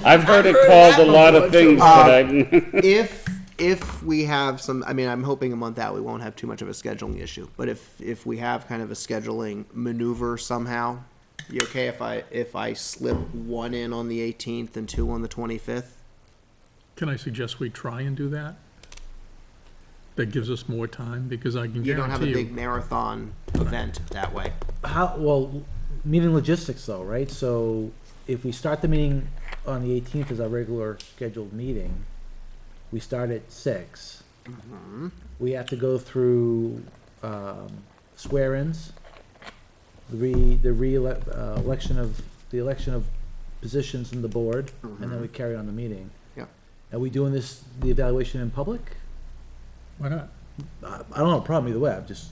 I've heard it heard called that a lot of before, too. things, but I've, If we have some, I mean, I'm hoping a month out, we won't have too much of a scheduling issue, but if we have kind of a scheduling maneuver somehow, you okay if I slip 1 in on the 18th and 2 on the 25th? Can I suggest we try and do that? That gives us more time, because I can You don't have a guarantee big you. marathon event that way. Meeting logistics though, right? So if we start the meeting on the 18th as our regular scheduled meeting, we start at 6. We have to go through, swear-ins, election of positions in the board, and then we carry on the meeting. Yeah. Are we doing the evaluation in public? Why not? I don't have a problem either way. I'm just,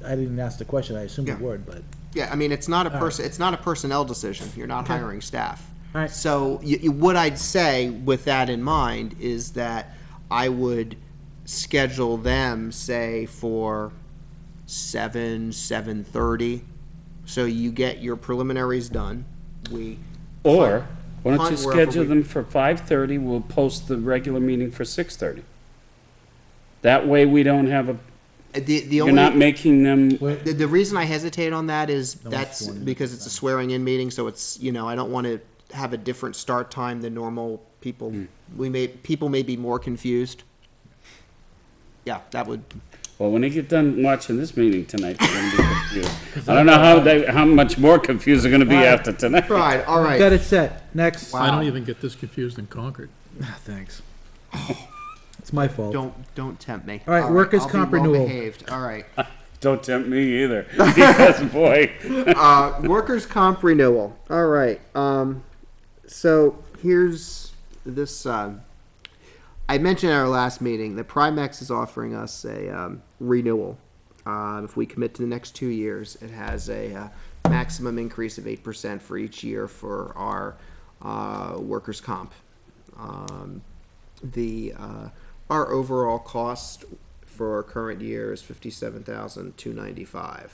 I didn't ask the question. I assumed Yeah. you would, but. Yeah, I mean, it's not a All right. it's not a personnel decision. You're not Okay. hiring staff. All right. So what I'd say with that in mind is that I would schedule them, say, for 7:30. So you get your preliminaries done. or, why don't you Hunt wherever schedule we- them for 5:30, we'll post the regular meeting for 6:30. That way we don't have a The You're not only, making them, the reason I hesitate on that is No one's that's sworn in. because it's a swearing-in meeting, so it's, I don't want to have a different start time than normal. People, people may be more confused. Yeah, that would, well, when they get done watching this meeting tonight, they're gonna be confused. I don't know how much more confused they're gonna be after tonight. right, all right. Got it set. Next. Wow. I don't even get this confused in Concord. Thanks. It's my fault. Don't tempt me. All right, workers' I'll be comp renewal. well-behaved. All right. Don't tempt me either, because boy. Workers' comp renewal. All right. So here's this. I mentioned at our last meeting that Primex is offering us a renewal. If we commit to the next 2 years, it has a maximum increase of 8% for each year for our workers' comp. Our overall cost for our current year is $57,295.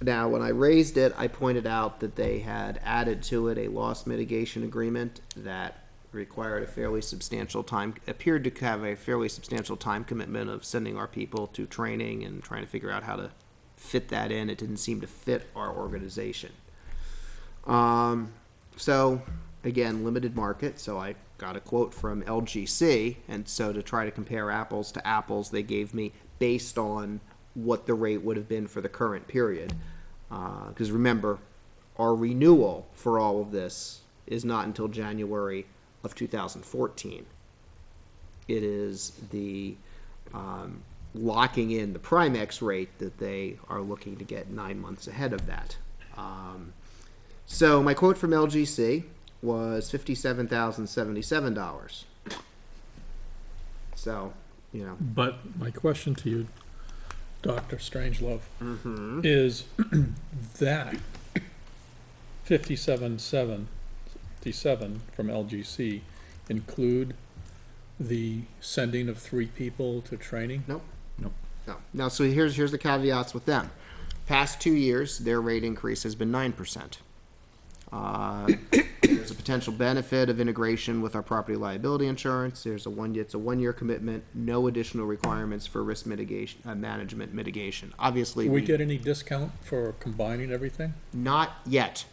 Now, when I raised it, I pointed out that they had added to it a loss mitigation agreement that required appeared to have a fairly substantial time commitment of sending our people to training and trying to figure out how to fit that in. It didn't seem to fit our organization. So, again, limited market, so I got a quote from LGC, and so to try to compare apples to apples, they gave me based on what the rate would have been for the current period. Because remember, our renewal for all of this is not until January of 2014. It is the locking in the Primex rate that they are looking to get 9 months ahead of that. So my quote from LGC was $57,077. So, But my question to you, Dr. Strangelove, is that 57,777 from LGC include the sending of 3 people to training? No. Now, so here's the caveats with them. Past 2 years, their rate increase has been 9%. There's a potential benefit of integration with our property liability insurance. It's a 1 year commitment, no additional requirements for risk mitigation, management mitigation. Obviously, Do we get any discount for combining everything? not yet.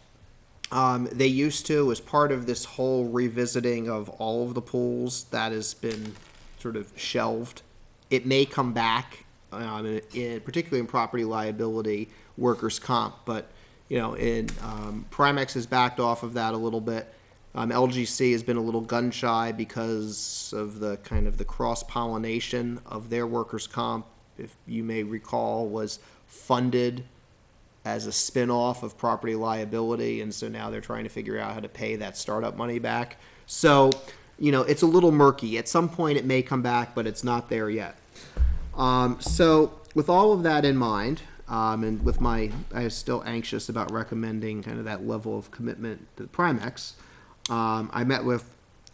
They used to, as part of this whole revisiting of all of the pools, that has been sort of shelved. It may come back, particularly in property liability, workers' comp, but Primex has backed off of that a little bit. LGC has been a little gun shy because of the kind of the cross-pollination of their workers' comp, if you may recall, was funded as a spin-off of property liability, and so now they're trying to figure out how to pay that startup money back. So, it's a little murky. At some point it may come back, but it's not there yet. So with all of that in mind, and with I am still anxious about recommending kind of that level of commitment to Primex. I met with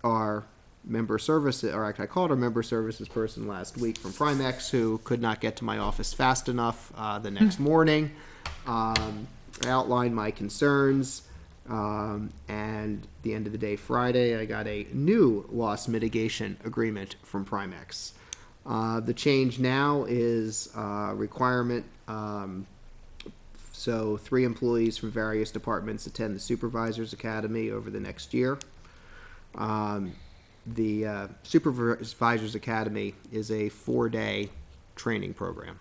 our member services, or actually I called our member services person last week from Primex, who could not get to my office fast enough the next morning. I outlined my concerns, and at the end of the day Friday, I got a new loss mitigation agreement from Primex. The change now is requirement. So 3 employees from various departments attend the Supervisors Academy over the next year. The Supervisors Academy is a 4-day training program.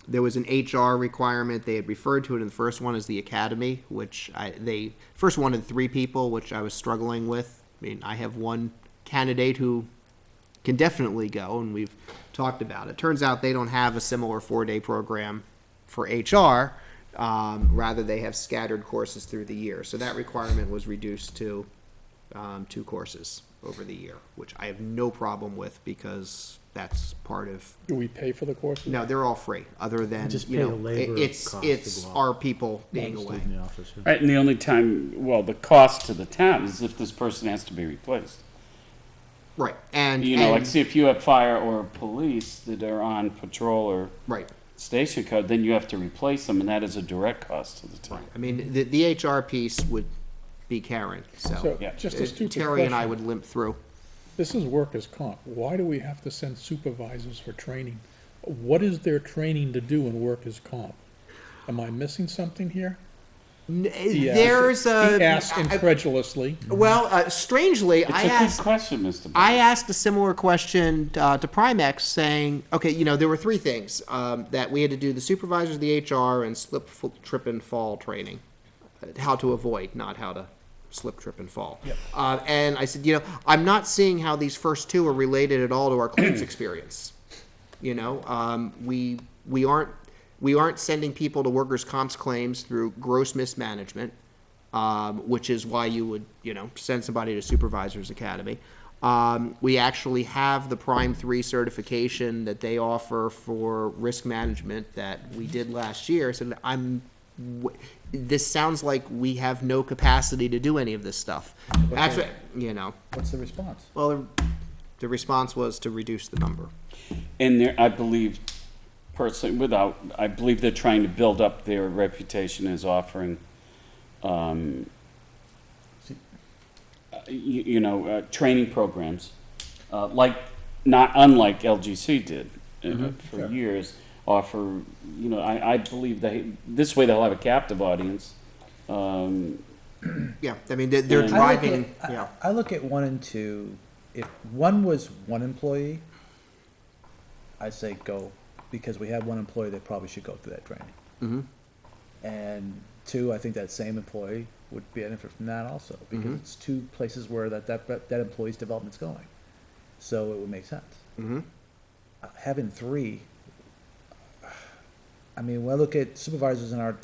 There was an HR requirement. They had referred to it in the first one as the academy, which they first wanted 3 people, which I was struggling with. I mean, I have one candidate who can definitely go, and we've talked about it. Turns out they don't have a similar 4-day program for HR. Rather, they have scattered courses through the year. So that requirement was reduced to 2 courses over the year, which I have no problem with because that's part of. Do we pay for the courses? No, they're all free. Other than Just pay the labor it's cost to it's go out. our people being away. In the office, yeah. Right, and the only time, the cost to the town is if this person has to be replaced. Right, and Like see if you have fire or police that are on patrol or right. station code, then you have to replace them, and that is a direct cost to the town. I mean, the HR piece would be Karen. So So, Yeah. just a stupid Terry and I question. would limp through. This is workers' comp. Why do we have to send supervisors for training? What is their training to do in workers' comp? Am I missing something here? He asked- There's a. He asked incredulously. Well, strangely, It's I a good asked. question, Mr. I Bell. asked a similar question to Primex, saying, okay, there were three things that we had to do: the supervisors, the HR, and slip, trip, and fall training. How to avoid, not how to slip, trip, and fall. Yep. And I said, I'm not seeing how these first two are related at all to our claims experience. We aren't sending people to workers' comp claims through gross mismanagement, which is why you would, send somebody to Supervisors Academy. We actually have the Prime 3 certification that they offer for risk management that we did last year. So this sounds like we have no capacity to do any of this stuff. Actually, What's the response? well, the response was to reduce the number. And there, I believe, personally, I believe they're trying to build up their reputation as offering, training programs, not unlike LGC did for years. Offer, I believe this way they'll have a captive audience. Yeah, I mean, they're And- driving, yeah. I look at 1 and 2, if one was one employee, I say go, because we have one employee that probably should go through that training. Mm-hmm. And 2, I think that same employee would benefit from that also, because it's 2 places where that employee's development's going. So it would make sense. Mm-hmm. Having 3, I mean, when I look at supervisors in our,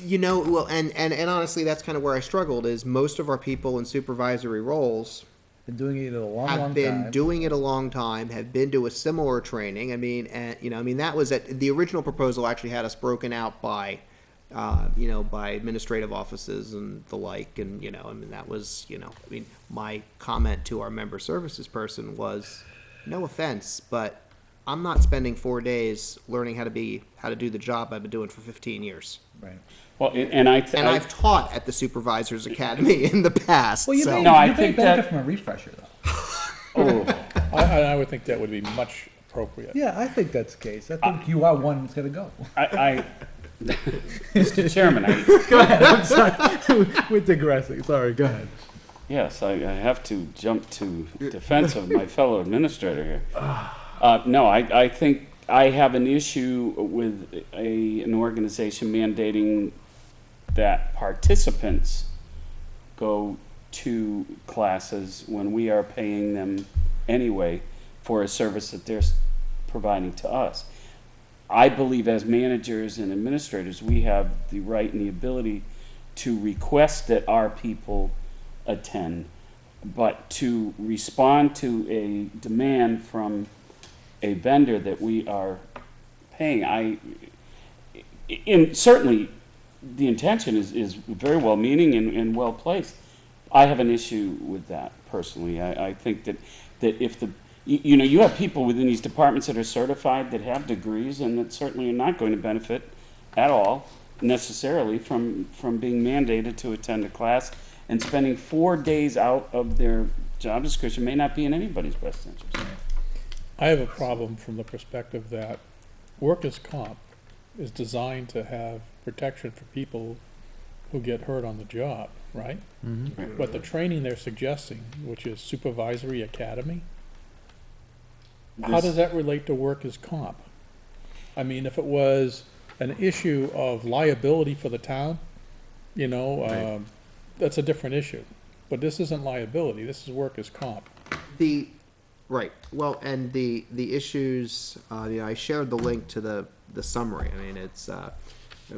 Well, and honestly, that's kind of wwhere I struggled, is most of our people in supervisory roles been doing it a long, have long been time. doing it a long time, have been to a similar training. I mean, that was the original proposal actually had us broken out by, by administrative offices and the like, and, that was, my comment to our member services person was, no offense, but I'm not spending 4 days learning how to do the job I've been doing for 15 years. Right. Well, and I've taught at the Supervisors Academy in the past. Well, you so. may, No, I you may think benefit that- from a refresher, though. oh, I would think that would be much appropriate. Yeah, I think that's the case. I think you are one that's gonna go. Mr. Chairman, Go ahead, I'm sorry. We're digressing, sorry, go ahead. yes, I have to jump to defense of my fellow administrator here. No, I think I have an issue with an organization mandating that participants go to classes when we are paying them anyway for a service that they're providing to us. I believe as managers and administrators, we have the right and the ability to request that our people attend, but to respond to a demand from a vendor that we are paying, certainly the intention is very well meaning and well placed. I have an issue with that personally. I think that if you have people within these departments that are certified, that have degrees, and that certainly are not going to benefit at all necessarily from being mandated to attend a class, and spending 4 days out of their job description may not be in anybody's best interest. I have a problem from the perspective that workers' comp is designed to have protection for people who get hurt on the job, right? But the training they're suggesting, which is supervisory academy, how does that relate to workers' comp? I mean, if it was an issue of liability for the town, that's a different issue. But this isn't liability, this is workers' comp. Right. Well, and the issues, I shared the link to the summary. I mean, it's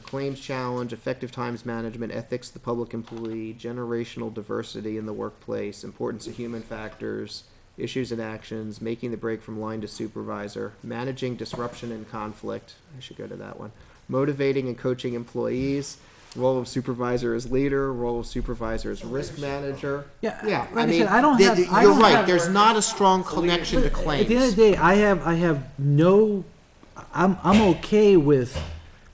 claims challenge, effective times management, ethics, the public employee, generational diversity in the workplace, importance of human factors, issues and actions, making the break from line to supervisor, managing disruption and conflict. I should go to that one. Motivating and coaching employees, role of supervisor as leader, role of supervisor as risk manager. Yeah, Yeah, like I mean, said, I don't have. I you're don't right. have- There's not a strong connection to claims. At the end of the day, I have no. I'm okay with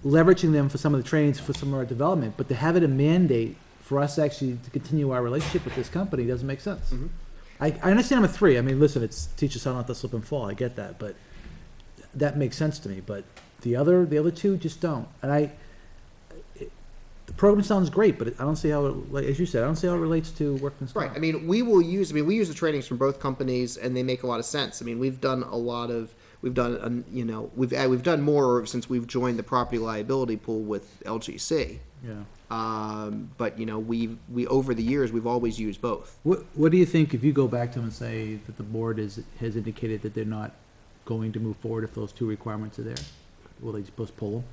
leveraging them for some of the trainings for some of our development, but to have it a mandate for us actually to continue our relationship with this company doesn't make sense. Mhm. I understand number three. I mean, listen, it's teach us how not to slip and fall. I get that, but that makes sense to me. But the other two just don't. And the program sounds great, but I don't see how it, like, as you said, I don't see how it relates to workman's comp. Right. I mean, we use the trainings from both companies, and they make a lot of sense. I mean, we've done more since we've joined the property liability pool with LGC. Yeah. But we over the years we've always used both. What do you think if you go back to them and say that the board has indicated that they're not going to move forward if those two requirements are there? Will they just pull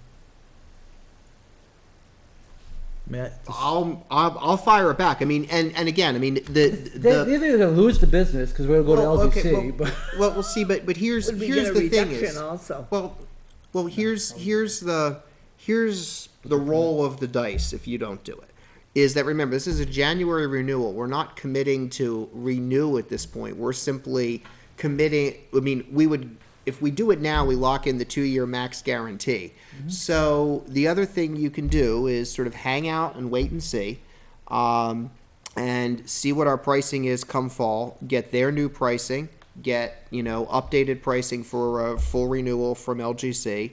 them? I'll fire it back. I mean, and again, I mean They're either going to lose the business because we're going to go to LGC. Okay, well, we'll see. But here's Would we get a the thing reduction is also? well here's the roll of the dice if you don't do it. Is that, remember, this is a January renewal. We're not committing to renew at this point. We're simply committing. I mean, if we do it now, we lock in the 2-year max guarantee. Mm-hmm. So the other thing you can do is sort of hang out and wait and see, and see what our pricing is come fall. Get their new pricing. Get updated pricing for a full renewal from LGC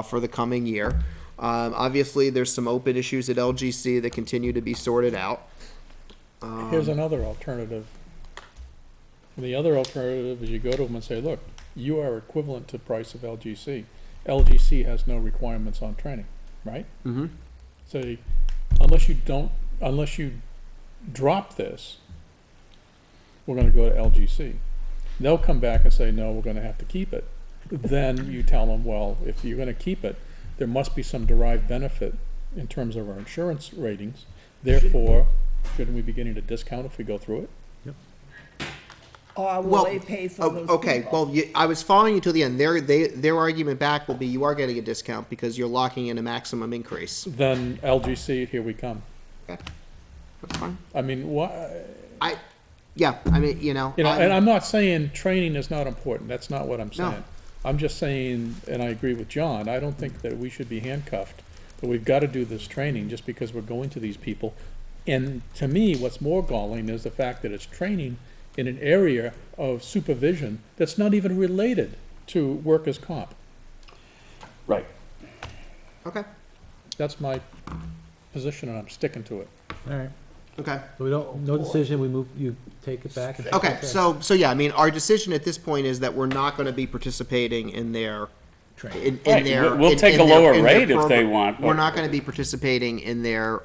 for the coming year. Obviously, there's some open issues at LGC that continue to be sorted out. Here's another alternative. The other alternative is you go to them and say, look, you are equivalent to price of LGC. LGC has no requirements on training, right? Mm-hmm. Say, unless you drop this, we're gonna go to LGC. They'll come back and say, no, we're gonna have to keep it. Then you tell them, well, if you're gonna keep it, there must be some derived benefit in terms of our insurance ratings. Therefore, shouldn't we be getting a discount if we go through it? Or will they pay for those okay. people? Well, I was following you till the end. Their argument back will be you are getting a discount because you're locking in a maximum increase. Then LGC, here we come. Okay, that's fine. I mean, what? Yeah, I mean, And I'm not saying training is not important. That's not what I'm No. saying. I'm just saying, and I agree with John, I don't think that we should be handcuffed, but we've got to do this training just because we're going to these people. And to me, what's more galling is the fact that it's training in an area of supervision that's not even related to workers' comp. Right. Okay. That's my position, and I'm sticking to it. All right. Okay. So no decision, you take it back? Okay. So yeah, I mean, our decision at this point is that we're not going to be participating in their Training. Right, their. we'll take a lower rate if they want, but- We're not going to be participating in their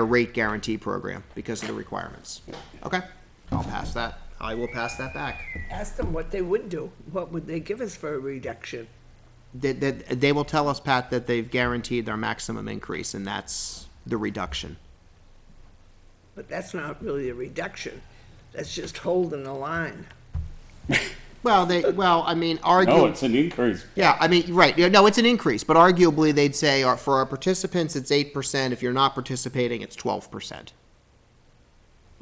rate guarantee program because of the requirements. Okay. I'll pass that. I will pass that back. Ask them what they would do. What would they give us for a reduction? They will tell us, Pat, that they've guaranteed their maximum increase, and that's the reduction. But that's not really a reduction. That's just holding the line. Well, I mean, No, it's an increase. Yeah, I mean, right. Yeah, no, it's an increase, but arguably they'd say for our participants, it's 8%. If you're not participating, it's 12%.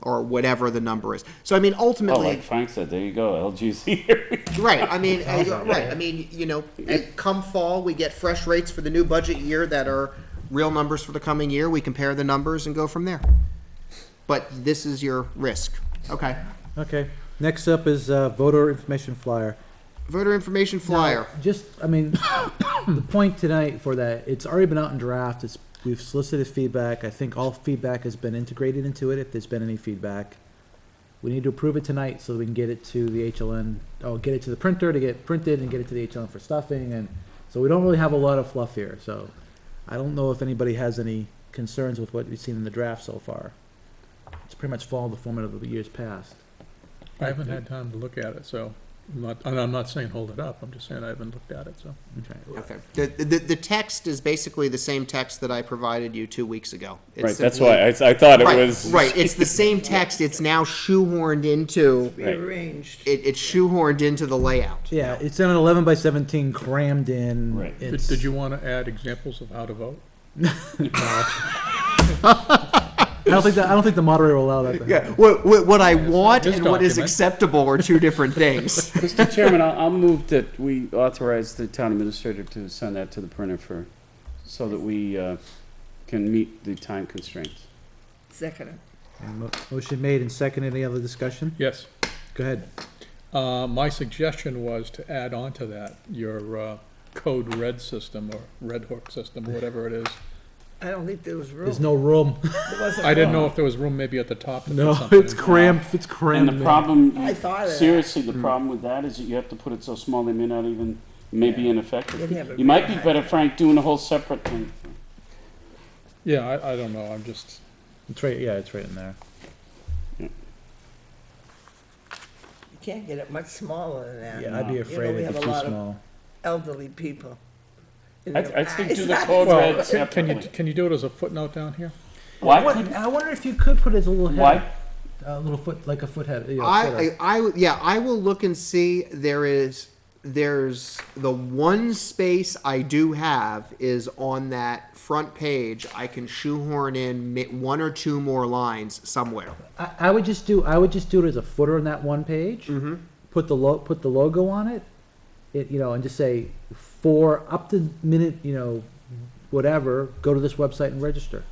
Or whatever the number is. So, I mean, Oh, ultimately. like Frank said, there you go, LGC. Right, I mean, right, I mean, come fall, we get fresh rates for the new budget year that are real numbers for the coming year. We compare the numbers and go from there. But this is your risk. Okay. Okay. Next up is voter information flyer. Voter information flyer. Now, just, I mean, the point tonight for that, it's already been out in draft. We've solicited feedback. I think all feedback has been integrated into it, if there's been any feedback. We need to approve it tonight so we can get it to the HLN, get it to the printer to get printed and get it to the HLN for stuffing. And so we don't really have a lot of fluff here. So I don't know if anybody has any concerns with what we've seen in the draft so far. It's pretty much followed the format of the years past. I haven't had time to look at it, so I'm not saying hold it up. I'm just saying I haven't looked at it, so. Okay. The text is basically the same text that I provided you 2 weeks ago. It's Right, that's simply- why I thought it Right, was. right, it's the same text, it's now shoehorned into, Rearranged. it's shoehorned into the layout. Yeah, it's in an 11 by 17 crammed in. Right. Did you want to add examples of how to vote? I don't think the moderator will allow that. Yeah, what I want This and what is document. acceptable are two different things. Mr. Chairman, I'll move that we authorize the town administrator to send that to the printer so that we can meet the time constraints. Second. Motion made and seconded. Any other discussion? Yes. Go ahead. My suggestion was to add on to that your code red system or red hook system, whatever it is. I don't think there was room. There's no room. There wasn't I didn't room. know if there was room maybe at the top to put No, something it's in. cramped, it's And cramped. the man. problem, I thought of that. seriously, the problem with that is that you have to put it so small, they may not even, may be You'd ineffective. have a You might real be high- better, Frank, doing a whole separate thing. Yeah, I don't know, I'm just, It's right, yeah, it's right in there. You can't get it much smaller than that. Yeah, I'd be You know, afraid we it'd have be a too lot of small. elderly people. in I'd, their I'd stick to eyes. the code red well, separately. can you do it as a footnote down here? Why What- couldn't, I wonder if you could put it as a little why, head, a little foot, like a foot head, footer. I will look and see. There's the one space I do have is on that front page. I can shoehorn in one or two more lines somewhere. I would just do it as a footer on that one page. Mm-hmm. Put the logo on it, and just say, for up to minute, whatever, go to this website and register.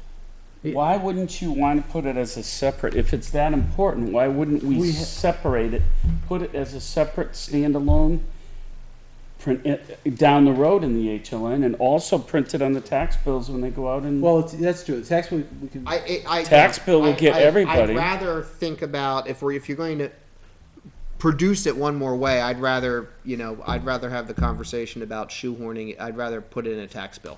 why wouldn't you want to put it as a separate, if it's that important, why wouldn't we We separate it, put it as a separate standalone, print it down the road in the HLN, and also print it on the tax bills when they go out and, Well, that's true. The tax, we can. Tax bill will get everybody. I'd rather think about if you're going to produce it one more way. I'd rather have the conversation about shoehorning it. I'd rather put it in a tax bill.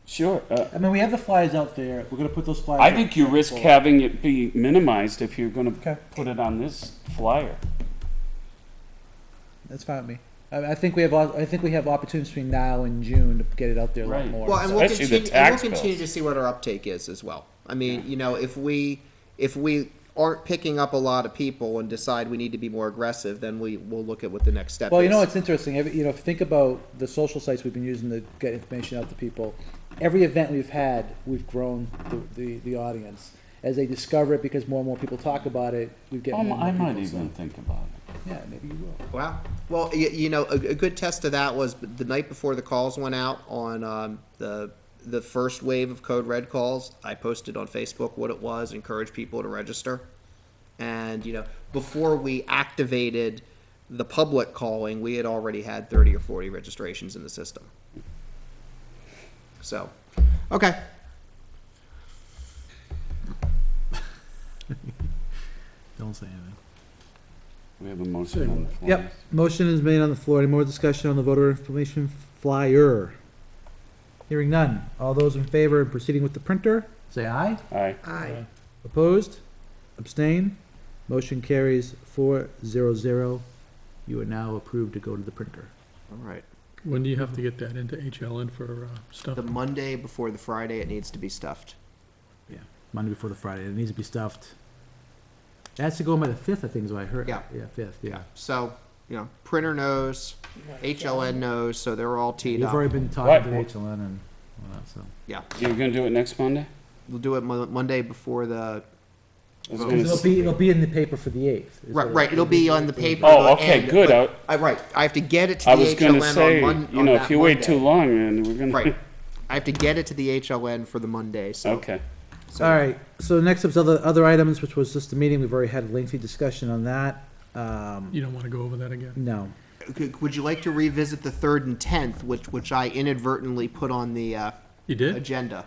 sure. I mean, we have the flyers out there. We're gonna put those flyers. I out think you for risk people. having it be minimized if you're gonna Okay. put it on this flyer. That's fine with me. I think we have opportunities between now and June to get it out there a lot Right. more. Well, and we'll Especially the continue. And we'll tax continue bills. to see what our uptake is as well. I mean, if we aren't picking up a lot of people and decide we need to be more aggressive, then we'll look at what the next step Well, is. it's interesting. If you think about the social sites we've been using to get information out to people, every event we've had, we've grown the audience. As they discover it, because more and more people talk about it, we get more and more I people. might even think about it. Yeah, maybe you will. Wow. Well, a good test of that was the night before the calls went out on the first wave of Code Red calls. I posted on Facebook what it was, encouraged people to register. And, before we activated the public calling, we had already had 30 or 40 registrations in the system. So, okay. Don't say anything. We have a motion on the floor. Yep. Motion is made on the floor. Any more discussion on the voter information flyer? Hearing none. All those in favor of proceeding with the printer, say aye. Aye. Aye. Opposed? Abstain? Motion carries 400. You are now approved to go to the printer. All right. When do you have to get that into HLN for stuff? The Monday before the Friday, it needs to be stuffed. Monday before the Friday. It needs to be stuffed. It has to go in by the 5th, I think is what I heard. Yeah. Yeah, 5th, yeah. So, printer knows, HLN knows, so they're all teed We've up. already been What? talking to HLN and all that, so. You're gonna do it next Monday? We'll do it Monday before the. I was gonna It'll be in the paper for the 8th. is what Right, it'll be on the paper. Oh, okay, and- good. but- right, I have to get it to I the was gonna HLN say, on if you wait Monday. too long, then we're gonna. Right, I have to get it to the HLN for the Monday, so. Okay. so- All right, so next up's other items, which was just the meeting. We've already had a lengthy discussion on that. You don't want to go over that again? No. Would you like to revisit the 3rd and 10th, which I inadvertently put on the You did? agenda?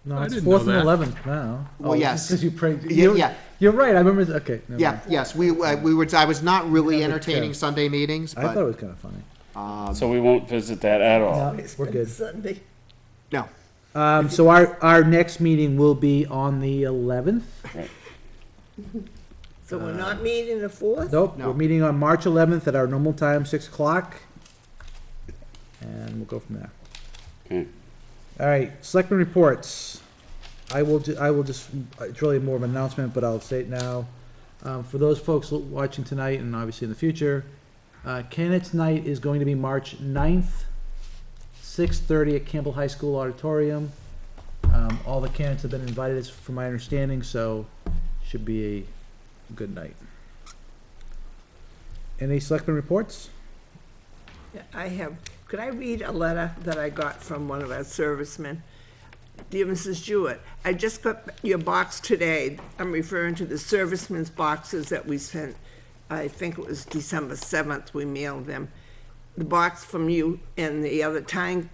No, I it's didn't 4th know and that. 11th now. Well, yes. Because you prayed. Yeah, You're right, I remember, okay. never yeah, mind. yes, we were, I was not really Yeah, but, entertaining Sunday meetings, I thought it but, was kind of funny. So we won't visit that at all. No, It's we're been good. Sunday. no. So our next meeting will be on the 11th. So we're not meeting the 4th? Nope, No. we're meeting on March 11th at our normal time, 6 o'clock. And we'll go from there. Okay. All right, selectmen reports. I will just, it's really more of an announcement, but I'll say it now. For those folks watching tonight and obviously in the future, candidates night is going to be March 9th, 6:30 at Campbell High School Auditorium. All the candidates have been invited, as from my understanding, so should be a good night. Any selectmen reports? I have, could I read a letter that I got from one of our servicemen? Dear Mrs. Jewett, I just got your box today. I'm referring to the servicemen's boxes that we sent, I think it was December 7th, we mailed them. The box from you and the other kind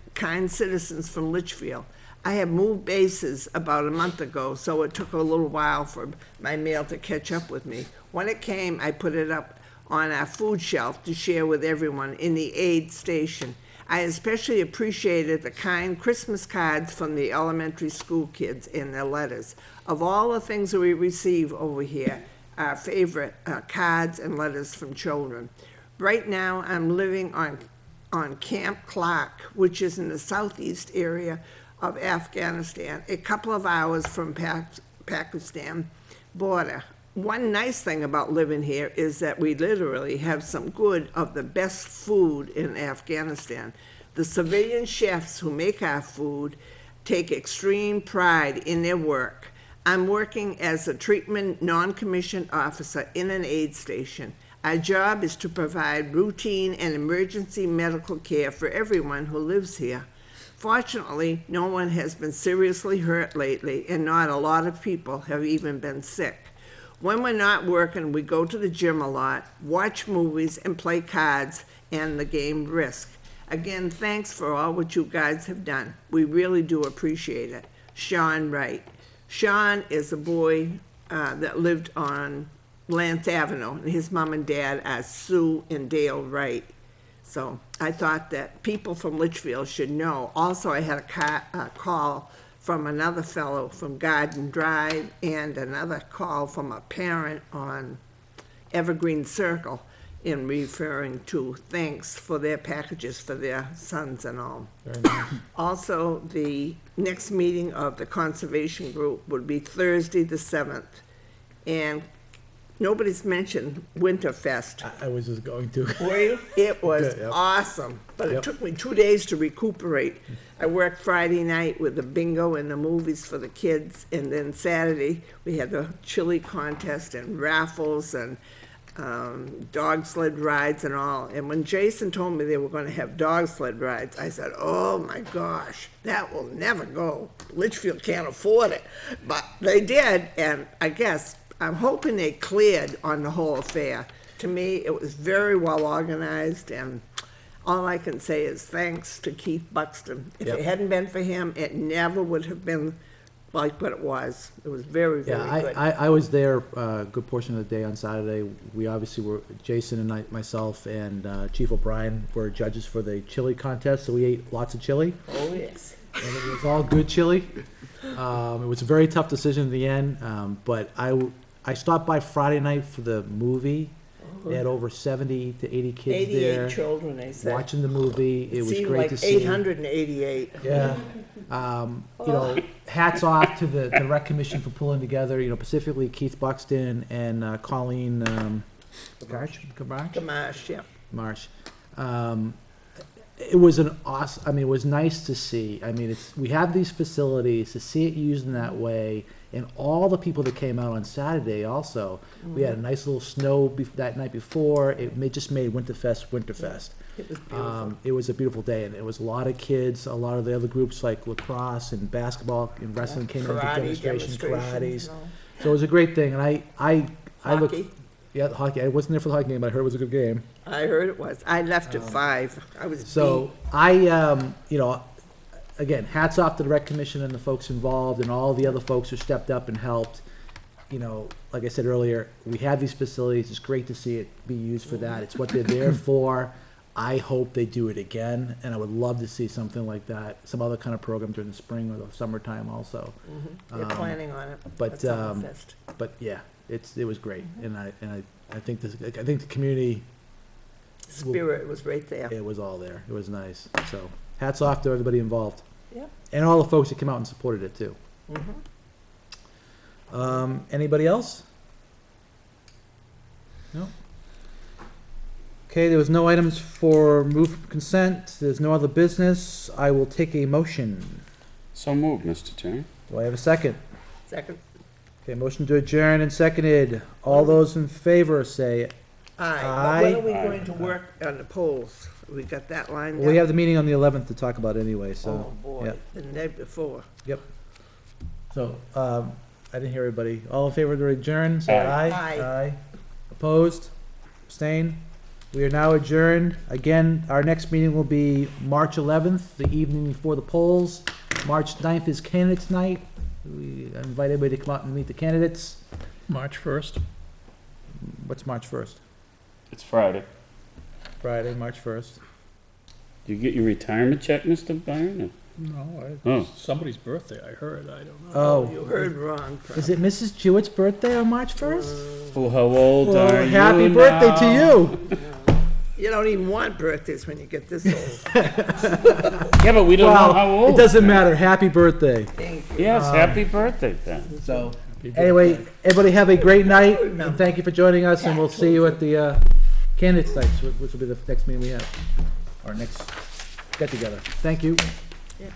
citizens from Litchfield. I had moved bases about a month ago, so it took a little while for my mail to catch up with me. When it came, I put it up on our food shelf to share with everyone in the aid station. I especially appreciated the kind Christmas cards from the elementary school kids and their letters. Of all the things that we receive over here, our favorite cards and letters from children. Right now, I'm living on Camp Clark, which is in the southeast area of Afghanistan, a couple of hours from Pakistan border. One nice thing about living here is that we literally have some good of the best food in Afghanistan. The civilian chefs who make our food take extreme pride in their work. I'm working as a treatment non-commissioned officer in an aid station. Our job is to provide routine and emergency medical care for everyone who lives here. Fortunately, no one has been seriously hurt lately, and not a lot of people have even been sick. When we're not working, we go to the gym a lot, watch movies, and play cards and the game Risk. Again, thanks for all what you guys have done. We really do appreciate it. Sean Wright. Sean is a boy that lived on Lance Avenue, and his mom and dad are Sue and Dale Wright. So I thought that people from Litchfield should know. Also, I had a call from another fellow from Garden Drive and another call from a parent on Evergreen Circle in referring to thanks for their packages for their sons and all. Very nice. Also, the next meeting of the Conservation Group would be Thursday, the 7th. And nobody's mentioned Winterfest. I was just going to. Were you? It was Good, yep. awesome, but it Yep. took me 2 days to recuperate. I worked Friday night with the bingo and the movies for the kids, and then Saturday, we had the chili contest and raffles and dog sled rides and all. And when Jason told me they were gonna have dog sled rides, I said, oh my gosh, that will never go. Litchfield can't afford it. But they did, and I guess, I'm hoping they cleared on the whole affair. To me, it was very well organized, and all I can say is thanks to Keith Buxton. If Yep. it hadn't been for him, it never would have been like what it was. It was very, very Yeah, good. I was there a good portion of the day on Saturday. We obviously were, Jason and myself and Chief O'Brien were judges for the chili contest, so we ate lots of chili. Oh, yes. And it was all good chili. It was a very tough decision in the end, but I stopped by Friday night for the movie. They had over 70 to 80 kids there 88 children, they said. watching the movie. It was Seemed great like to see. 888. Yeah. You know, hats off to the rec commission for pulling together, you know, specifically Keith Buxton and Colleen Gamache, yeah. Marsh. It was an awesome, I mean, it was nice to see. I mean, we have these facilities, to see it used in that way, and all the people that came out on Saturday also. We had a nice little snow that night before. It just made Winterfest. It was beautiful. It was a beautiful day, and it was a lot of kids, a lot of the other groups like lacrosse and basketball and wrestling came in, did Karate demonstrations, demonstrations, karates. and all. So it was a great thing, and I look, Hockey. yeah, the hockey. I wasn't there for the hockey game, but I heard it was a good game. I heard it was. I left at 5. I was So I, you know, again, hats off to the rec commission and the folks involved and all the other folks who stepped up and helped. You know, like I said earlier, we have these facilities. It's great to see it be used for that. It's what they're there for. I hope they do it again, and I would love to see something like that, some other kind of program during the spring or the summertime also. They're planning on it. but, at Summerfest. But yeah, it was great, and I think the community, Spirit was right there. it was all there. It was nice. So hats off to everybody involved. Yep. And all the folks that came out and supported it too. Anybody else? No? Okay, there was no items for move for consent. There's no other business. I will take a motion. So moved, Mr. Chairman. Do I have a second? Second. Okay, motion to adjourn and seconded. All those in favor say, Aye. Aye. But when are we going to work on the polls? We got that lined up? well, we have the meeting on the 11th to talk about anyway, so. Oh, boy, yeah. the night before. Yep. So, I didn't hear everybody. All in favor to adjourn, say Aye. aye. Aye. Opposed? Abstained? We are now adjourned. Again, our next meeting will be March 11th, the evening before the polls. March 9th is candidates' night. We invite everybody to come out and meet the candidates. March 1st? What's March 1st? It's Friday. Friday, March 1st. Do you get your retirement check, Mr. Byron? No, Oh. somebody's birthday, I heard, I don't know. Oh, You heard wrong. is it Mrs. Jewett's birthday on March 1st? Oh, how old Well, are you happy birthday now? to you. You don't even want birthdays when you get this old. Yeah, but we don't know how Well, old. it doesn't matter. Happy birthday. Thank you. Yes, happy birthday then. So, Happy birthday. anyway, everybody have a great night, and thank you for joining us, and we'll see you at the candidates night, which will be the next meeting we have, our next get-together. Thank you. Yeah.